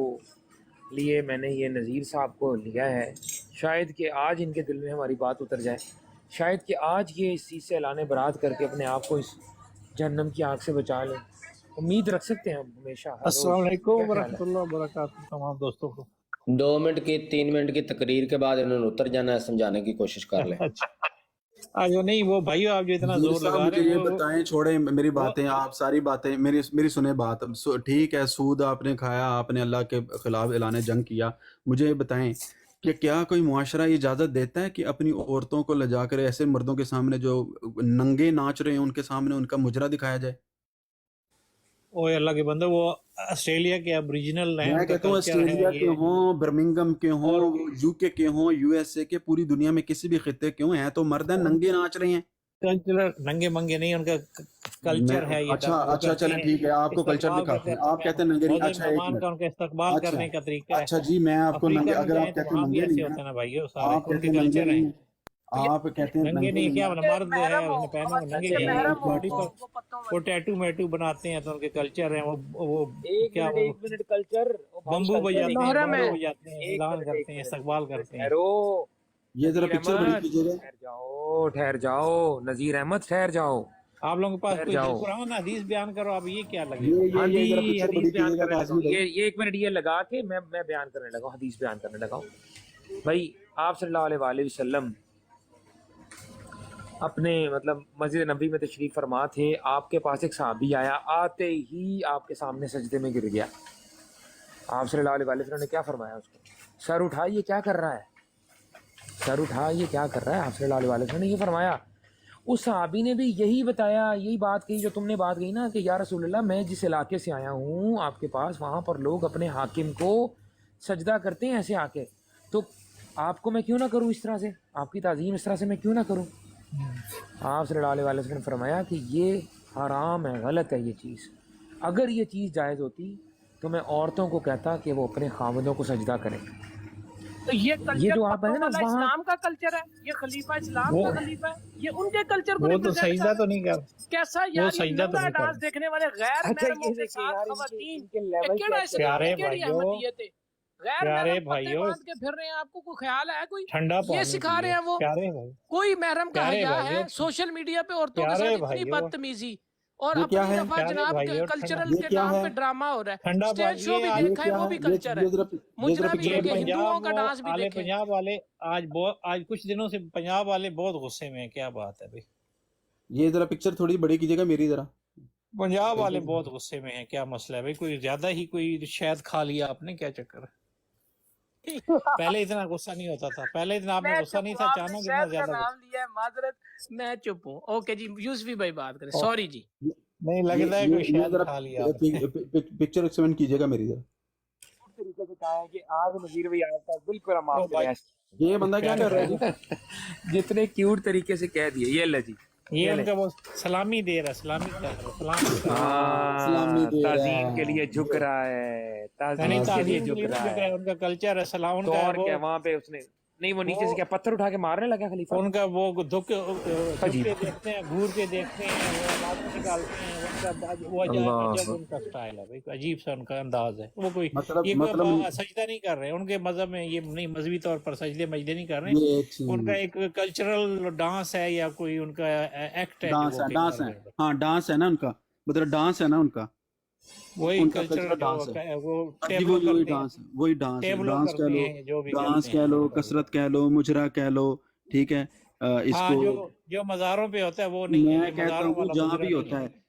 لیے میں نے یہ نذیر صاحب کو لیا ہے، شاید کہ آج ان کے دل میں ہماری بات اتر جائے، شاید کہ آج یہ اس چیز سے اعلان برات کر کے اپنے آپ کو اس جہنم کی آگ سے بچا لیں۔ امید رکھ سکتے ہیں ہم ہمیشہ، ہر روز۔ السلام علیکم کیا خیال ورحمۃ اللہ وبرکاتہ تمام دوستوں کو۔ 2 منٹ کی 3 منٹ کی تقریر کے بعد انہوں نے اتر جانا ہے، سمجھانے کی کوشش کر لیں۔ اچھا آج وہ نہیں، وہ بھائیو آپ جو اتنا نذیر زور صاحب لگا مجھے رہے یہ ہیں بتائیں، چھوڑیں میری باتیں، آپ ساری باتیں میری سنیں بات۔ ٹھیک ہے، سود آپ نے کھایا، آپ نے اللہ کے خلاف اعلان جنگ کیا، مجھے یہ بتائیں کہ کیا کوئی معاشرہ یہ اجازت دیتا ہے کہ اپنی عورتوں کو لے جا کر ایسے مردوں کے سامنے جو ننگے ناچ رہے ہیں ان کے سامنے ان کا مجرا دکھایا جائے؟ اوے اللہ کے بندے، وہ آسٹریلیا کے ابریجنل ہیں، میں ان کا کہتا ہوں کلچر ہے آسٹریلیا کے یہ، ہوں، برمنگم کے اور ہوں، یو کے ہوں، یو ایس اے کے، پوری دنیا میں کسی بھی خطے کے ہوں، ہیں تو مرد ہیں ننگے ناچ رہے ہیں۔ کلچر ننگے منگے نہیں، ان کا میں کلچر ہے یہ، اچھا وہ اچھا کرتے چلیں ہیں، ٹھیک ہے، آپ کو کلچر استقبال دکھاتے کرتے ہیں، آپ کہتے ہیں ننگے نہیں۔ موضوع اچھا ایک مہمان منٹ، کا ان کا استقبال اچھا کرنے کا طریقہ ہے۔ اچھا جی، میں آپ کو ننگے، افریقہ میں اگر جائیں آپ تو کہتے ہیں وہاں بھی ننگے ایسے نہیں ہوتے ہیں، ہیں نا بھائیو، سارے آپ ان کہتے کے ہیں ننگے کلچر نہیں ہیں۔ ہیں، آپ کہتے ہیں ننگے ننگے نہیں نہیں کیا ہیں۔ مرد ہے، انہیں پہنا ہوا ننگے ایک نہیں، ایک باڈی منٹ، پر وہ ٹیٹو میٹو بناتے ہیں تو ان کے کلچر ہیں، وہ کیا وہ ایک منٹ کلچر، او بھائی بمبو کلچر بجاتے ہیں، محرم ہے۔ بمبو بجاتے ہیں، ایک اعلان منٹ کرتے ہیں، استقبال کرتے ہیں۔ ٹھہرو یہ ذرا نذیر پکچر بڑی احمد، کیجیے گا۔ ٹھہر جاؤ نذیر احمد، ٹھہر جاؤ، آپ لوگوں کے پاس ٹھہر کوئی جاؤ۔ قرآن حدیث بیان کرو، اب یہ کیا لگے یہ بھائی؟ یہ ہاں یہ ذرا جی، پکچر حدیث بڑی بیان کیجیے گا کرنے لگا قاسمی ہوں، بھائی۔ یہ 1 منٹ یہ لگا کے میں بیان کرنے لگا ہوں، حدیث بیان کرنے لگا ہوں۔ بھائی آپ صلی اللہ علیہ وآلہ وسلم اپنے مطلب مسجد نبی میں تشریف فرما تھے، آپ کے پاس ایک صحابی آیا، آتے ہی آپ کے سامنے سجدے میں گر گیا۔ آپ صلی اللہ علیہ وآلہ وسلم نے کیا فرمایا اس کو؟ سر اٹھا، یہ کیا کر رہا ہے؟ سر اٹھا، یہ کیا کر رہا ہے؟ آپ صلی اللہ علیہ وآلہ وسلم نے یہ فرمایا۔ اس صحابی نے بھی یہی بتایا، یہی بات کہی جو تم نے بات کہی نا کہ یا رسول اللہ، میں جس علاقے سے آیا ہوں آپ کے پاس، وہاں پر لوگ اپنے حاکم کو سجدہ کرتے ہیں ایسے آ کے، تو آپ کو میں کیوں نہ کروں اس طرح سے، آپ کی تعظیم اس طرح سے میں کیوں نہ کروں؟ آپ صلی اللہ علیہ وآلہ وسلم نے فرمایا کہ یہ حرام ہے، غلط ہے یہ چیز۔ اگر یہ چیز جائز ہوتی تو میں عورتوں کو کہتا کہ وہ اپنے خاوندوں کو سجدہ کریں۔ تو یہ یہ کلچر جو آپ پتوں ہیں نا والا وہاں، اسلام کا کلچر ہے، یہ خلیفہ اسلام وہ کا خلیفہ ہے، یہ ان کے کلچر کو وہ تو ریپرزینٹ سجدہ کر تو رہا نہیں کر، ہے۔ کیسا وہ یار، یہ سجدہ تو ننگا نہیں کر۔ ڈانس دیکھنے والے غیر اچھا محرموں یہ کے دیکھیں ساتھ یار، خواتین، ان کے یہ لیول کیڑا کیسے اسلام پیارے ہے، کیڑی بھائیو، احمدیت ہے؟ غیر پیارے محرم پتے بھائیو، باندھ کے پھر رہے ہیں، آپ کو کوئی خیال ہے کوئی؟ ٹھنڈا یہ پانی سکھا رہے پیو، ہیں وہ، پیارے بھائی، کوئی محرم کا پیارے حیا بھائیو، ہے؟ سوشل میڈیا پہ عورتوں کے پیارے ساتھ اتنی بھائیو، بدتمیزی اور یہ کیا اپنی ہے؟ دفعہ پیارے جناب بھائیو، کلچرل یہ کے کیا نام ہے؟ پہ ڈرامہ ہو رہا ہے، ٹھنڈا اسٹیج پانی، شو بھی یہ دیکھا ہے، کیا وہ ہے؟ بھی کلچر ہے، یہ ذرا مجرا بھی یہ دیکھے، ہندوؤں پنجاب کا ڈانس بھی والے، دیکھیں۔ پنجاب والے آج کچھ دنوں سے پنجاب والے بہت غصے میں ہیں، کیا بات ہے بھائی؟ یہ ذرا پکچر تھوڑی بڑی کیجیے گا میری ذرا۔ پنجاب والے بہت غصے میں ہیں، کیا مسئلہ ہے بھائی؟ کوئی زیادہ ہی کوئی شاید کھا لیا آپ نے، کیا چکر ہے؟ پہلے اتنا غصہ نہیں ہوتا تھا، پہلے اتنا آپ میں میں غصہ چپ نہیں ہوں، تھا، آپ نے اچانک اتنا شہد کا زیادہ غصہ۔ نام لیا ہے، معذرت، میں چپ ہوں۔ اوکے جی، یوسفی بھائی بات کریں، سوری جی۔ نہیں لگتا ہے کوئی یہ شاید ذرا کھا لیا آپ نے۔ پکچر ایکسپینڈ کیجیے گا میری ذرا۔ طریقے سے کہا ہے کہ آج نذیر بھائی آپ کا بالکل ہم آپ او کے بھائی، بحث، یہ بندہ کیا پیارے کر رہا ہے بھائی، جی؟ جتنے کیوٹ طریقے سے کہہ دیے، یہ اللہ جی، یہ یہ ان لیں۔ کا وہ سلامی دے رہا ہے، سلامی کر رہا ہے، سلام کر رہا ہے۔ سلامی ہاں، دے رہا تعظیم کے لیے جھک ہے۔ رہا ہے، نہیں تعظیم کے لیے تعظیم کے جھک لیے نہیں رہا جھک رہا ہے، ہے، ان کا کلچر ہے، سلام ان تو کا اور وہ کیا وہاں پہ اس نے نہیں، وہ نیچے سے کیا پتھر اٹھا کے مارنے لگا خلیفہ؟ ان کا وہ دھک عجیب، کے دیکھتے ہیں، گھور کے دیکھتے ہیں، وہ آوازیں نکالتے ہیں، ان کا وہ اللہ، عجب ان کا سٹائل ہے بھائی، عجیب سا ان کا انداز ہے۔ وہ کوئی یہ مطلب کوئی سجدہ نہیں کر رہے، ان کے مذہب میں یہ نہیں، مذہبی طور پر سجدے مجدے نہیں کر رہے، یہ ایک ان کا چیز ایک کلچرل ڈانس ہے یا کوئی ان کا ایکٹ ہے جو ڈانس وہ ہے، کر ڈانس ہے، رہے ہیں، ہاں ڈانس ہے نا ان کا، مطلب ڈانس ہے نا ان کا، وہی ان کا کلچر کلچرل جو ڈانس ہے وہ جی، ٹیبلو وہی کرتے ہیں، ڈانس ہے، وہی ڈانس ہے، ٹیبلو ڈانس کہہ کرتے لو، ہیں، جو بھی ڈانس کرتے کہہ ہیں لو، ان کا۔ کثرت کہہ لو، مجرا کہہ لو، ٹھیک ہے، اس ہاں، کو جو مزاروں پہ ہوتا ہے وہ نہیں ہے، میں یہ کہتا مزاروں ہوں والا جہاں مجرا بھی نہیں ہوتا ہے۔ ہے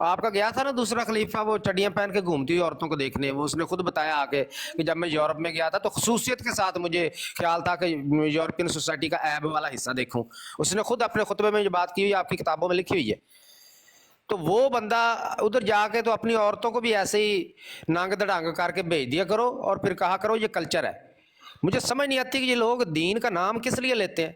آپ کا گیا تھا نا دوسرا خلیفہ وہ چڈیاں پہن کے گھومتی ہوئی عورتوں کو دیکھنے, وہ اس نے خود بتایا آ کے کہ جب میں یورپ میں گیا تھا تو خصوصیت کے ساتھ مجھے خیال تھا کہ یورپین سوسائٹی کا عیب والا حصہ دیکھوں. اس نے خود اپنے خطبے میں یہ بات کی ہوئی, آپ کی کتابوں میں لکھی ہوئی ہے. تو وہ بندہ ادھر جا کے تو اپنی عورتوں کو بھی ایسے ہی نانگ دڑانگ کر کے بھیج دیا کرو اور پھر کہا کرو یہ کلچر ہے. مجھے سمجھ نہیں آتی کہ یہ لوگ دین کا نام کس لیے لیتے ہیں.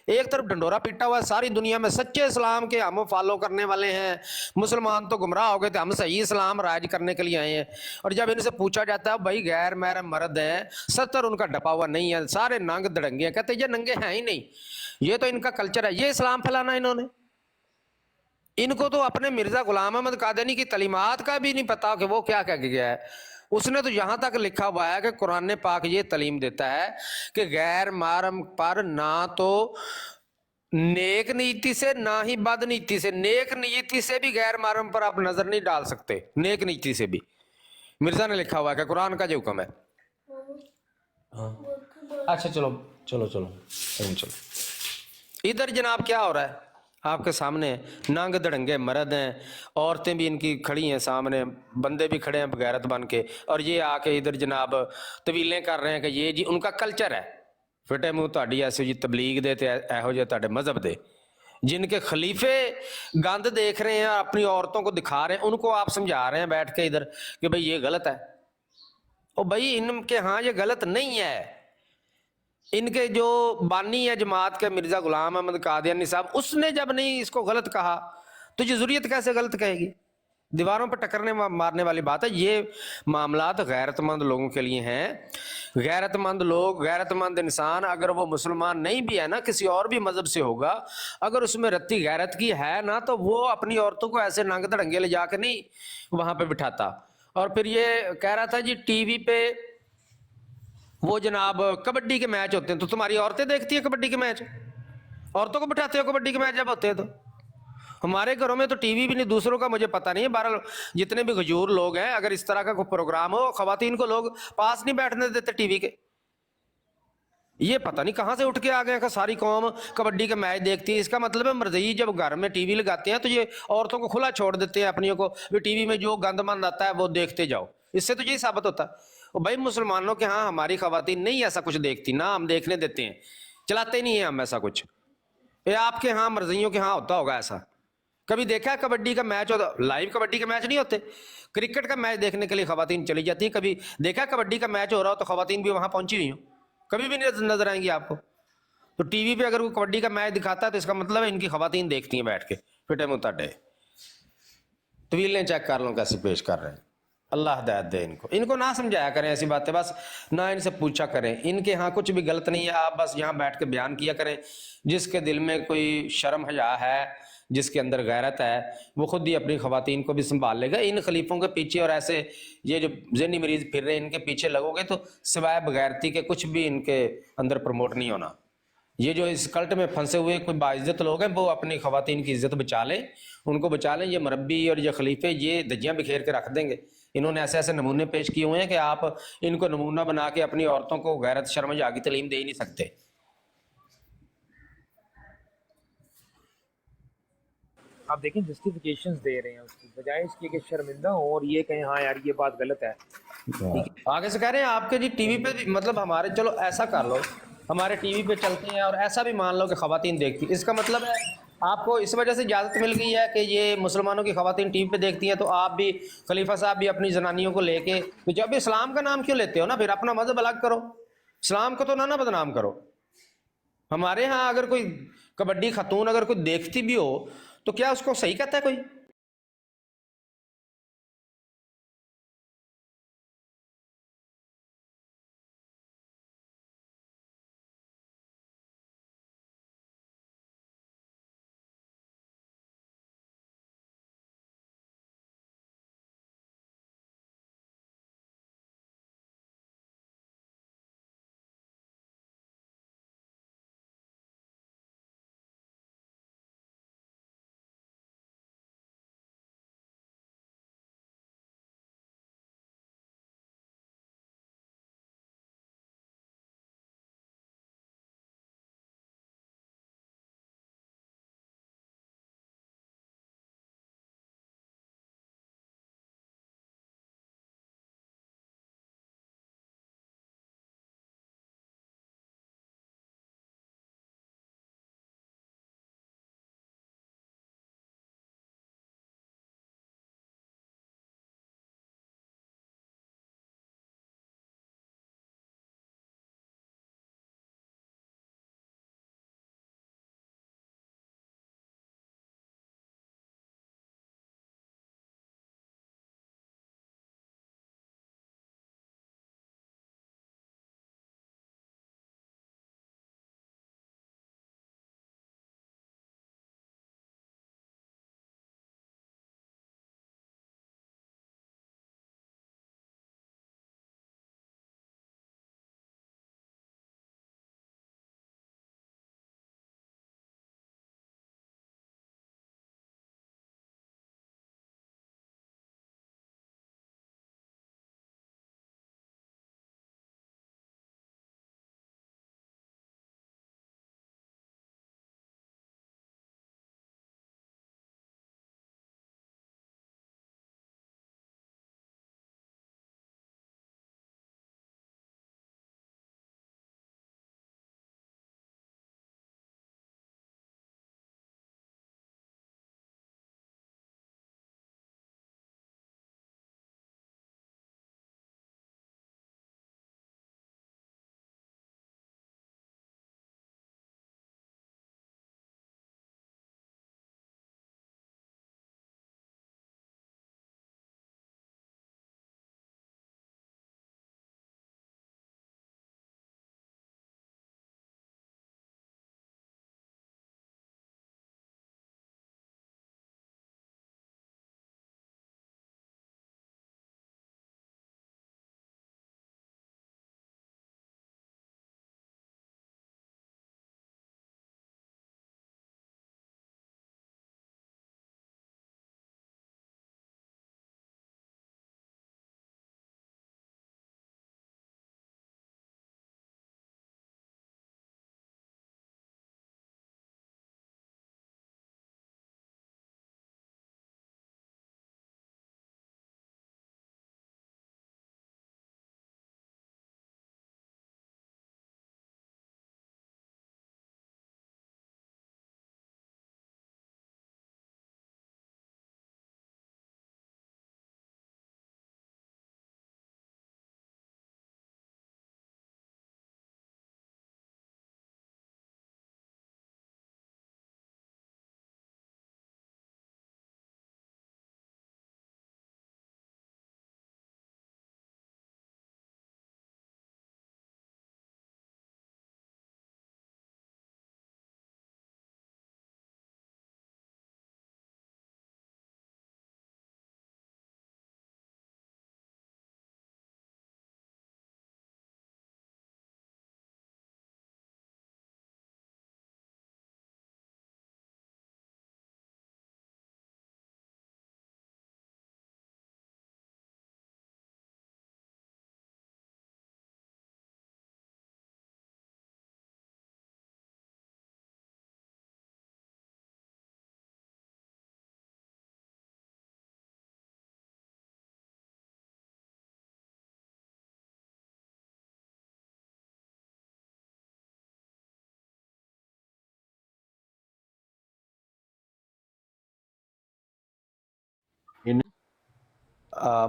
ایک طرف ڈنڈورا پیٹا ہوا ہے ساری دنیا میں, سچے اسلام کے ہم فالو کرنے والے ہیں, مسلمان تو گمراہ ہو گئے تھے, ہم صحیح اسلام رائج کرنے کے لیے آئے ہیں. اور جب ان سے پوچھا جاتا ہے بھائی غیر محرم مرد ہیں, 70 ان کا ڈپا ہوا نہیں ہے, سارے ننگ دڑنگے ہیں, کہتے ہیں یہ ننگے ہیں ہی نہیں, یہ تو ان کا کلچر ہے, یہ اسلام پھیلانا انہوں نے. ان کو تو اپنے مرزا غلام احمد قادیانی کی تعلیمات کا بھی نہیں پتا کہ وہ کیا کہہ کے گیا ہے. اس نے تو یہاں تک لکھا ہوا ہے کہ قرآن پاک یہ تعلیم دیتا ہے کہ غیر محرم پر نہ تو نیک نیتی سے نہ ہی بد نیتی سے, نیک نیتی سے بھی غیر محرم پر آپ نظر نہیں ڈال سکتے, نیک نیتی سے بھی. مرزا نے لکھا ہوا ہے کہ قرآن کا جو حکم ہے. اچھا چلو چلو چلو چلو. ادھر جناب کیا ہو رہا ہے آپ کے سامنے, ننگ دڑنگے مرد ہیں, عورتیں بھی ان کی کھڑی ہیں سامنے, بندے بھی کھڑے ہیں بغیرت بن کے, اور یہ آ کے ادھر جناب طویلیں کر رہے ہیں کہ یہ جی ان کا کلچر ہے. فٹے منہ تہاڈی ایسے جی تبلیغ دے تے ایہو جے تہاڈے مذہب دے, جن کے خلیفے گند دیکھ رہے ہیں اپنی عورتوں کو دکھا رہے ہیں, ان کو آپ سمجھا رہے ہیں بیٹھ کے ادھر کہ بھئی یہ غلط ہے. اور بھئی ان کے ہاں یہ غلط نہیں ہے. ان کے جو بانی ہے جماعت کے مرزا غلام احمد قادیانی صاحب, اس نے جب نہیں اس کو غلط کہا تو یہ ضروریت کیسے غلط کہے گی. دیواروں پہ ٹکرنے مارنے والی بات ہے. یہ معاملات غیرت مند لوگوں کے لیے ہیں. غیرت مند لوگ, غیرت مند انسان, اگر وہ مسلمان نہیں بھی ہے نا, کسی اور بھی مذہب سے ہوگا, اگر اس میں رتی غیرت کی ہے نا, تو وہ اپنی عورتوں کو ایسے ننگ دڑنگے لے جا کے نہیں وہاں پہ بٹھاتا. اور پھر یہ کہہ رہا تھا جی ٹی وی پہ وہ جناب کبڈی کے میچ ہوتے ہیں تو تمہاری عورتیں دیکھتی ہیں کبڈی کے میچ, عورتوں کو بٹھاتے ہو کبڈی کے میچ جب ہوتے ہیں. تو ہمارے گھروں میں تو ٹی وی بھی نہیں, دوسروں کا مجھے پتہ نہیں ہے. بہرحال جتنے بھی غیور لوگ ہیں, اگر اس طرح کا کوئی پروگرام ہو, خواتین کو لوگ پاس نہیں بیٹھنے دیتے ٹی وی کے. یہ پتہ نہیں کہاں سے اٹھ کے آ گئے کہ ساری قوم کبڈی کے میچ دیکھتی ہے. اس کا مطلب ہے مرضی جب گھر میں ٹی وی لگاتے ہیں تو یہ عورتوں کو کھلا چھوڑ دیتے ہیں اپنیوں کو, ٹی وی میں جو گند مند آتا ہے وہ دیکھتے جاؤ. اس سے تو یہی ثابت ہوتا ہے بھائی مسلمانوں کے ہاں ہماری خواتین نہیں ایسا کچھ دیکھتی, نہ ہم دیکھنے دیتے ہیں, چلاتے نہیں ہیں ہم ایسا کچھ. یہ آپ کے ہاں مرضیوں کے ہاں ہوتا ہوگا ایسا. کبھی دیکھا ہے کبڈی کا میچ ہوتا, لائیو کبڈی کے میچ نہیں ہوتے, کرکٹ کا میچ دیکھنے کے لیے خواتین چلی جاتی ہیں. کبھی دیکھا ہے کبڈی کا میچ ہو رہا ہو تو خواتین بھی وہاں پہنچی ہوئی ہوں, کبھی بھی نہیں نظر آئیں گی آپ کو. تو ٹی وی پہ اگر کوئی کبڈی کا میچ دکھاتا ہے تو اس کا مطلب ہے ان کی خواتین دیکھتی ہیں بیٹھ کے پھٹے منہ تڈے. طویلیں چیک کر لوں کیسے پیش کر رہے ہیں. اللہ ہدایت دے ان کو نہ سمجھایا کریں ایسی باتیں, بس نہ ان سے پوچھا کریں. ان کے ہاں کچھ بھی غلط نہیں ہے, آپ بس یہاں بیٹھ کے بیان کیا کریں. جس کے دل میں کوئی شرم حیا ہے, جس کے اندر غیرت ہے, وہ خود ہی اپنی خواتین کو بھی سنبھال لے گا. ان خلیفوں کے پیچھے اور ایسے یہ جو ذہنی مریض پھر رہے ہیں ان کے پیچھے لگو گے تو سوائے بغیرتی کے کچھ بھی ان کے اندر پروموٹ نہیں ہونا. یہ جو اس کلٹ میں پھنسے ہوئے کوئی باعزت لوگ ہیں وہ اپنی خواتین کی عزت بچا لیں, ان کو بچا لیں. یہ مربی اور یہ خلیفے یہ دجیاں بکھیر کے رکھ دیں گے. انہوں نے ایسے ایسے نمونے پیش کیے ہوئے ہیں کہ آپ ان کو نمونہ بنا کے اپنی عورتوں کو غیرت شرم حیا کی تعلیم دے ہی نہیں سکتے. آپ دیکھیں جسٹیفیکیشنز دے رہے ہیں اس کی بجائے اس کی کہ شرمندہ ہوں اور یہ کہیں ہاں یار یہ بات غلط ہے. آگے سے کہہ رہے ہیں آپ کے جی ٹی وی پہ مطلب ہمارے, چلو ایسا کر لو ہمارے ٹی وی پہ چلتے ہیں اور ایسا بھی مان لو کہ خواتین دیکھتی, اس کا مطلب ہے آپ کو اس وجہ سے اجازت مل گئی ہے کہ یہ مسلمانوں کی خواتین ٹی وی پہ دیکھتی ہیں, تو آپ بھی خلیفہ صاحب بھی اپنی زنانیوں کو لے کے, تو جب اسلام کا نام کیوں لیتے ہو نا, پھر اپنا مذہب الگ کرو, اسلام کو تو نہ بدنام کرو. ہمارے ہاں اگر کوئی کبڈی خاتون اگر کوئی دیکھتی بھی ہو تو کیا اس کو صحیح کہتا ہے کوئی؟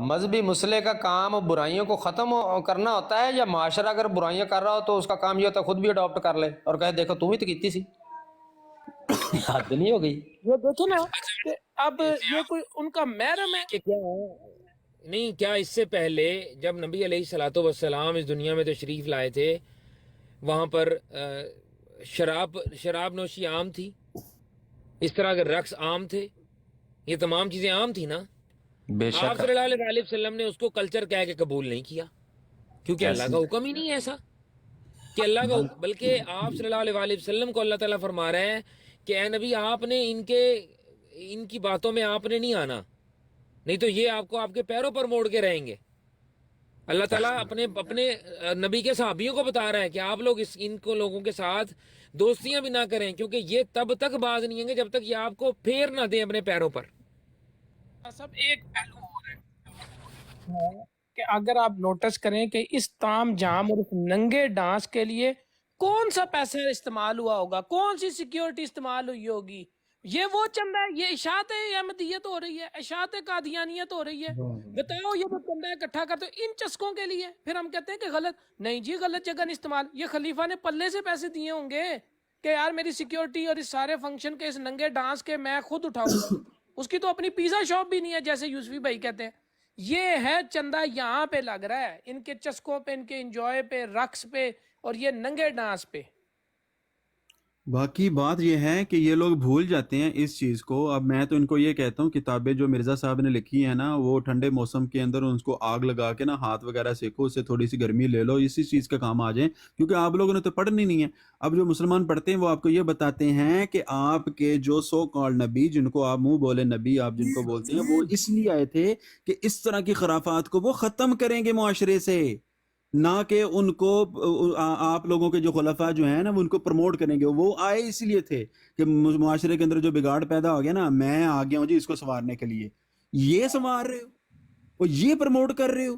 مذہبی مسئلے کا کام برائیوں کو ختم کرنا ہوتا ہے، یا معاشرہ اگر برائیاں کر رہا ہو تو اس کا کام یہ ہوتا ہے خود بھی اڈاپٹ کر لے اور کہے دیکھو تم ہی تو کیتی سی، حد نہیں ہو گئی؟ یہ دیکھیں نا کہ اب یہ کوئی ان کا محرم ہے کہ کیا نہیں، کیا اس سے پہلے جب نبی علیہ الصلوۃ والسلام اس دنیا میں تشریف لائے تھے وہاں پر شراب نوشی عام تھی، اس طرح کے رقص عام تھے، یہ تمام چیزیں عام تھی نا؟ بے آپ شک صلی اللہ علیہ وسلم نے اس کو کلچر کہہ کے قبول نہیں کیا، کیونکہ اللہ کا حکم ہی نہیں ہے ایسا کہ اللہ کا بلکہ آپ صلی اللہ علیہ وسلم کو اللہ تعالیٰ فرما رہے ہیں کہ اے نبی آپ نے ان کی باتوں میں آپ نے نہیں آنا، نہیں تو یہ آپ کو آپ کے پیروں پر موڑ کے رہیں گے۔ اللہ تعالیٰ اپنے نبی کے صحابیوں کو بتا رہا ہے کہ آپ لوگ ان کو لوگوں کے ساتھ دوستیاں بھی نہ کریں، کیونکہ یہ تب تک باز نہیں آئیں گے جب تک یہ آپ کو پھیر نہ دیں اپنے پیروں پر۔ سب ایک پہلو ہو رہا ہے کہ اگر آپ نوٹس کریں کہ اس تام جام اور اس ننگے ڈانس کے لیے کون سا پیسہ استعمال ہوا ہوگا، کون سی سیکیورٹی استعمال ہوئی ہوگی، یہ وہ چندہ ہے، یہ اشاعت احمدیت ہو رہی ہے، اشاعت قادیانیت ہو رہی ہے، بتاؤ یہ وہ چندہ اکٹھا کرتے ان چسکوں کے لیے، پھر ہم کہتے ہیں کہ غلط نہیں جی، غلط جگہ نہیں استعمال، یہ خلیفہ نے پلے سے پیسے دیے ہوں گے کہ یار میری سیکیورٹی اور اس سارے فنکشن کے اس ننگے ڈانس کے میں خود اٹھاؤں، اس کی تو اپنی پیزا شاپ بھی نہیں ہے جیسے یوسفی بھائی کہتے ہیں، یہ ہے چندہ یہاں پہ لگ رہا ہے ان کے چسکوں پہ، ان کے انجوائے پہ، رقص پہ اور یہ ننگے ڈانس پہ۔ باقی بات یہ ہے کہ یہ لوگ بھول جاتے ہیں اس چیز کو۔ اب میں تو ان کو یہ کہتا ہوں کتابیں جو مرزا صاحب نے لکھی ہیں نا، وہ ٹھنڈے موسم کے اندر ان کو آگ لگا کے نا ہاتھ وغیرہ سیکھو، اس سے تھوڑی سی گرمی لے لو، اسی چیز کا کام آ جائیں، کیونکہ آپ لوگوں نے تو پڑھنی نہیں ہے۔ اب جو مسلمان پڑھتے ہیں وہ آپ کو یہ بتاتے ہیں کہ آپ کے جو سو کال نبی، جن کو آپ منہ بولے نبی آپ جن کو بولتے ہیں، وہ اس لیے آئے تھے کہ اس طرح کی خرافات کو وہ ختم کریں گے معاشرے سے، نہ کہ ان کو آپ لوگوں کے جو خلفاء جو ہیں نا وہ ان کو پروموٹ کریں گے۔ وہ آئے اس لیے تھے کہ معاشرے کے اندر جو بگاڑ پیدا ہو گیا نا، میں آ گیا ہوں جی اس کو سنوارنے کے لیے، یہ سنوار رہے ہو اور یہ پروموٹ کر رہے ہو۔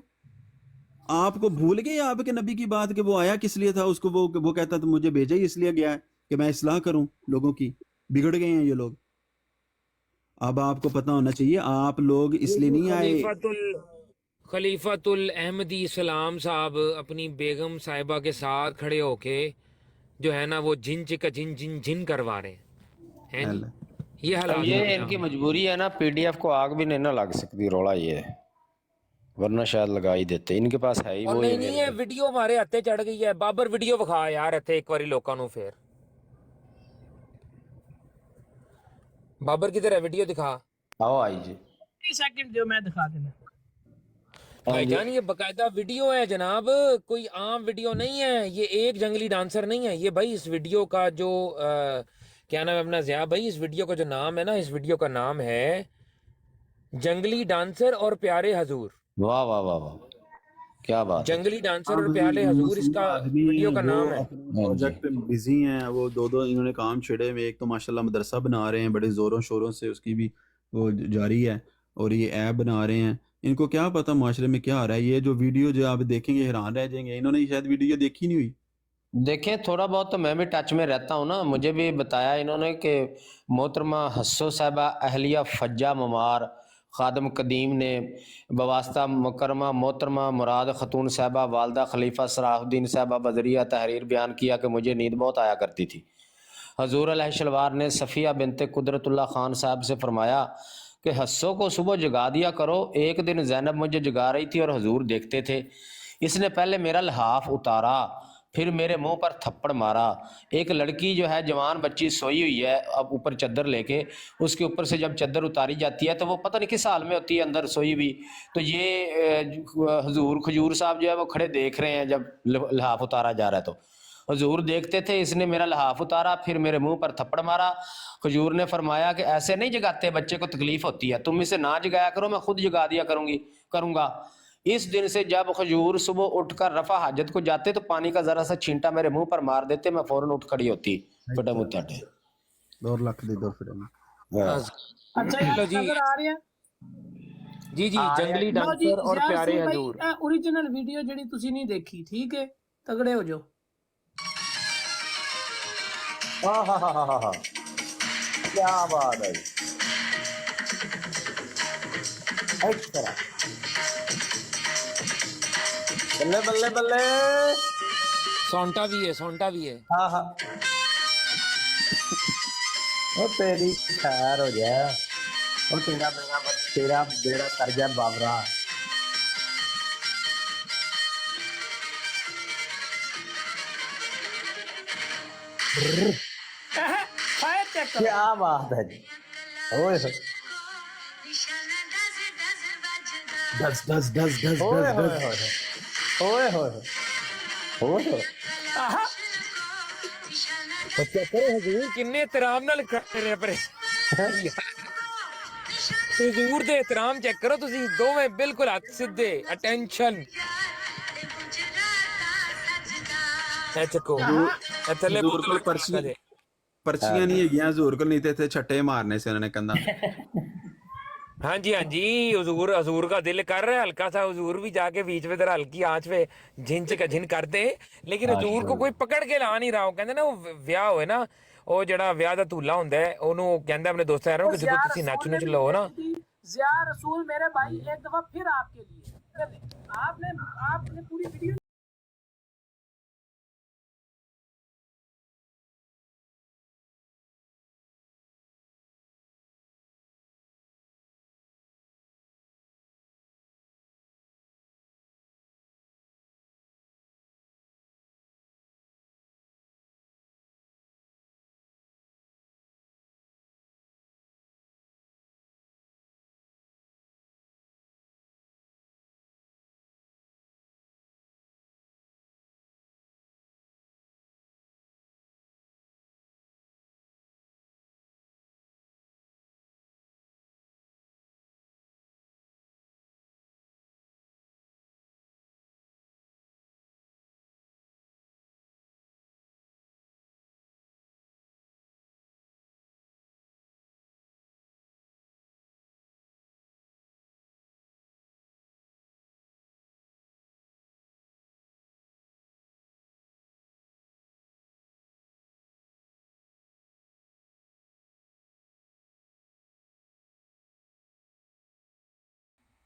آپ کو بھول گئے آپ کے نبی کی بات کہ وہ آیا کس لیے تھا، اس کو وہ کہتا تھا مجھے بھیجا ہی اس لیے گیا ہے کہ میں اصلاح کروں لوگوں کی، بگڑ گئے ہیں یہ لوگ۔ اب آپ کو پتہ ہونا چاہیے آپ لوگ اس لیے نہیں آئے۔ خلیفۃ الاحمدی اسلام صاحب اپنی بیگم صاحبہ کے ساتھ کھڑے ہو کے جو ہے نا وہ جن چکا جن جن جن کروا رہے ہیں جی، یہ اب حالات یہ ہوتے ان کی ہیں۔ مجبوری ہے نا، پی ڈی ایف کو آگ بھی نہیں نہ لگ سکتی، روڑا یہ ہے، ورنہ شاید لگا ہی دیتے، ان کے پاس ہے ہی اور وہ نہیں ہے ویڈیو ہمارے ہاتھے چڑھ گئی ہے، بابر ویڈیو بکھا یار اتنے ایک باری لوکاں نو، پھر بابر کدھر ہے، ویڈیو دکھا آؤ آئی جی۔ سیکنڈ جو میں دکھا دینا بھائی جان، یہ باقاعدہ ویڈیو ہے جناب، کوئی عام ویڈیو نہیں ہے، یہ ایک جنگلی ڈانسر نہیں ہے یہ بھائی۔ اس ویڈیو کا جو کیا نام ہے اپنا ضیاء بھائی، اس ویڈیو کا جو نام ہے نا، اس ویڈیو کا نام ہے جنگلی ڈانسر اور پیارے حضور۔ واہ واہ واہ واہ، کیا بات ہے۔ جنگلی ڈانسر اور پیارے حضور اس کا ویڈیو کا نام ہے۔ پروجیکٹ پہ بزی ہیں وہ، دو انہوں نے کام چھڑے ہوئے، ایک تو ماشاءاللہ مدرسہ بنا رہے ہیں بڑے زوروں شوروں سے، اس کی بھی وہ جاری ہے، اور یہ ایپ بنا رہے ہیں۔ ان کو کیا پتہ معاشرے میں کیا آ رہا ہے۔ یہ جو ویڈیو جو آپ دیکھیں گے حیران رہ جائیں گے، انہوں نے شاید ویڈیو دیکھی نہیں ہوئی۔ دیکھیں تھوڑا بہت تو میں بھی ٹچ میں رہتا ہوں نا، مجھے بھی بتایا انہوں نے کہ محترمہ حسو صاحبہ اہلیہ فجہ ممار خادم قدیم نے بواسطہ مکرمہ محترمہ مراد خاتون صاحبہ والدہ خلیفہ صلاح الدین صاحبہ بذریعہ تحریر بیان کیا کہ مجھے نیند بہت آیا کرتی تھی۔ حضور علیہ شلوار نے صفیہ بنت قدرت اللہ خان صاحب سے فرمایا کہ حسو کو صبح جگا دیا کرو۔ ایک دن زینب مجھے جگا رہی تھی اور حضور دیکھتے تھے، اس نے پہلے میرا لحاف اتارا پھر میرے منہ پر تھپڑ مارا۔ ایک لڑکی جو ہے جوان بچی سوئی ہوئی ہے اب اوپر چادر لے کے، اس کے اوپر سے جب چادر اتاری جاتی ہے تو وہ پتہ نہیں کس حال میں ہوتی ہے اندر سوئی ہوئی، تو یہ حضور کھجور صاحب جو ہے وہ کھڑے دیکھ رہے ہیں جب لحاف اتارا جا رہا ہے، تو حضور دیکھتے تھے، اس نے میرا لحاف اتارا پھر میرے منہ پر تھپڑ مارا۔ حضور نے فرمایا کہ ایسے نہیں جگاتے، بچے کو تکلیف ہوتی ہے، تم اسے نہ جگایا کرو، میں خود جگا دیا کروں گا۔ اس دن سے جب حضور صبح اٹھ کر رفع حاجت کو جاتے تو پانی کا ذرا سا چھینٹا میرے منہ پر مار دیتے، میں فوراً اٹھ کھڑی ہوتی۔ بڑے متحد 2 لاکھ دے دو پھر اچھا چلو یار جی نظر آ رہی ہے جی جی، جنگلی لو جی ڈانسر اور پیارے حضور۔ اوریجنل ویڈیو جڑی تسی نہیں دیکھی، ٹھیک ہے، تگڑے ہو جاؤ۔ کیا بات ہے۔ اس طرح بلے بلے بلے سونٹا بھی ہے ہاں ہاں وہ تیری خیر ہو جائے وہ تیرا بیڑا کر جائے بابرا فائر چیک کرو کیا بات ہے جی اوئے ہوئے ڈس ڈس ڈس ڈس اوئے ڈس ہوئے ڈس ہوئے ہوئے ہوئے ہوئے آہا چیک کرو حضور کنے احترام نال کھڑے رہے پرے حضور دے احترام چیک کرو تسی دوویں بالکل ہاتھ سیدھے اٹینشن اے چکو اے تھلے حضور بوتل کو رکھا دے پرچیاں نہیں ਹੈਗੀਆਂ حضور کو نہیں تے چھٹے مارنے سے انہوں نے کندا ہاں جی حضور کا دل کر رہا ہے ہلکا سا حضور بھی جا کے بیچ میں ذرا ہلکی آنچ پہ جھن کرتے لیکن حضور کو کوئی پکڑ کے لا نہیں رہا وہ کہندے نا وہ ویاہ ہوئے نا وہ جڑا ویاہ دا دھولا ہوندا ہے ਉਹਨੂੰ ਕਹਿੰਦਾ ਆਪਣੇ ਦੋਸਤਾਂ ਯਾਰਾਂ ਨੂੰ ਕਿ ਜਦੋਂ ਤੁਸੀਂ ਨੱਚ ਨੁੱਚ لو نا ضیاء رسول میرے بھائی ایک دفعہ پھر آپ کے لیے آپ نے پوری ویڈیو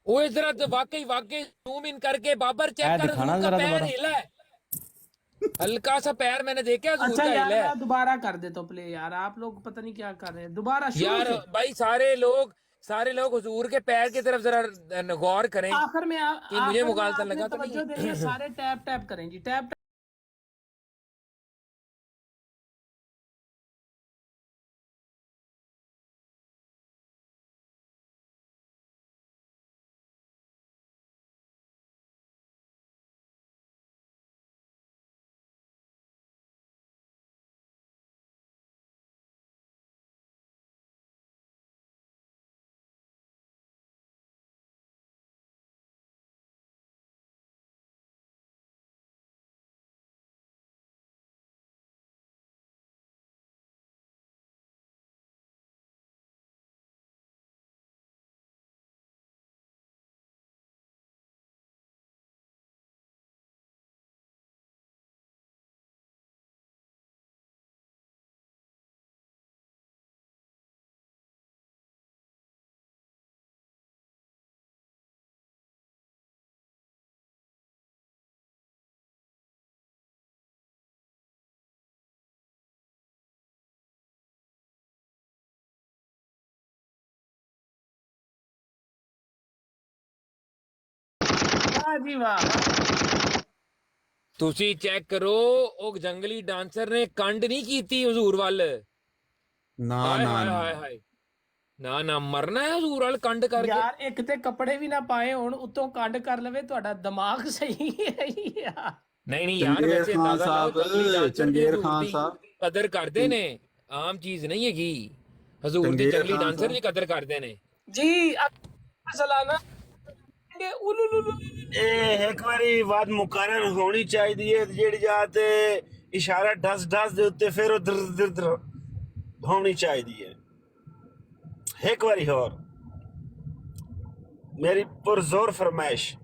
وہ اس طرح واقعی زوم ان کر کے بابر چیک کر حضور کا پیر ہلا ہے ہلکا سا پیر میں نے دیکھا حضور اچھا کا یار ہلا ہے میں دوبارہ کر دیتا ہوں پلے یار آپ لوگ پتہ نہیں کیا کر رہے ہیں دوبارہ شروع یار سے بھائی سارے لوگ حضور کے پیر کی طرف ذرا غور کریں آخر میں کہ مجھے آپ مغالطہ نے لگا تو توجہ دینی ہے نہیں سارے ٹیپ کریں جی ٹیپ جی واہ ਤੁਸੀਂ ਚੈੱਕ ਕਰੋ ਉਹ ਜੰਗਲੀ ਡਾਂਸਰ ਨੇ ਕੰਡ ਨਹੀਂ ਕੀਤੀ ਹਜ਼ੂਰ ਵੱਲ ਨਾ ਹਾਏ ਨਾ ਹਾਏ ਨਾ ਹਾਏ ਹਾਏ ਨਾ ਮਰਨਾ ਹੈ ਹਜ਼ੂਰ ਵੱਲ ਕੰਡ ਕਰਕੇ ਯਾਰ ਇੱਕ ਤੇ ਕੱਪੜੇ ਵੀ ਨਾ ਪਾਏ ਹੁਣ ਉੱਤੋਂ ਕੰਡ ਕਰ ਲਵੇ ਤੁਹਾਡਾ ਦਿਮਾਗ ਸਹੀ ਹੈ ਯਾਰ ਨਹੀਂ ਯਾਰ ਚੰਗੇਰ ਵੈਸੇ ਖਾਨ ਅੰਦਾਜ਼ਾ ਲਾਓ ਜੰਗਲੀ ਸਾਹਿਬ ਡਾਂਸਰ ਦੀ ਚੰਗੇਰ ਹਜ਼ੂਰ ਖਾਨ ਦੀ ਸਾਹਿਬ ਕਦਰ ਕਰਦੇ ਨੇ ਆਮ ਚੀਜ਼ ਨਹੀਂ ਹੈਗੀ ਹਜ਼ੂਰ ਦੀ ਚੰਗੇਰ ਜੰਗਲੀ ਖਾਨ ਡਾਂਸਰ ਦੀ ਸਾਹਿਬ ਕਦਰ ਕਰਦੇ ਨੇ ਜੀ ਸਲਾਨਾ ਇਹ ਇੱਕ ਵਾਰੀ ਬਾਤ ਮੁਕਰਰ ਹੋਣੀ ਚਾਹੀਦੀ ਹੈ ਜਿਹੜੀ ਜਾਤ ਇਸ਼ਾਰਾ ਡਸ ਦੇ ਉੱਤੇ ਫਿਰ ਉਧਰ ਹੋਣੀ ਚਾਹੀਦੀ ਹੈ ਇੱਕ ਵਾਰੀ ਹੋਰ ਮੇਰੀ ਪੁਰਜ਼ੋਰ ਫਰਮਾਇਸ਼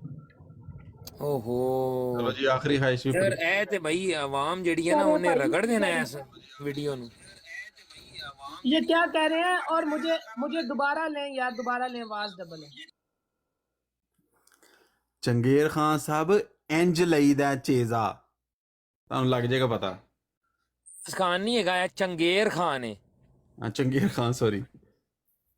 ਓਹੋ ਚਲੋ ਜੀ ਆਖਰੀ ਖਾਹਿਸ਼ ਵੀ ਯਾਰ ਇਹ ਤੇ ਬਈ ਆਵਾਮ ਜਿਹੜੀ ਹੈ ਨਾ ਉਹਨੇ ਰਗੜ ਦੇਣਾ ਇਸ ਵੀਡੀਓ ਨੂੰ یہ کیا کہہ رہے ہیں اور مجھے دوبارہ لیں یار دوبارہ لیں آواز ڈبل ہے ਚੰਗੇਰ ਖਾਨ ਸਾਹਿਬ ਇੰਜ ਲਈਦਾ ਚੇਜ਼ਾ, ਤੁਹਾਨੂੰ ਲੱਗ ਜਾਏਗਾ ਪਤਾ। ਖਾਨ ਨਹੀਂ ਹੈਗਾ, ਇਹ ਚੰਗੇਰ ਖਾਨ ਹੈ। ਹਾਂ ਚੰਗੇਰ ਖਾਨ, ਸੌਰੀ।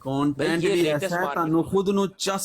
ਕੰਟੈਂਟ ਵੀ ਐਸਾ ਹੈ ਤੁਹਾਨੂੰ ਖੁਦ ਨੂੰ ਚੱਸ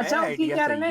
ਅੱਛਾ ਉਹ ਕੀ ਕਹਿ ਰਹੇ ਨੇ,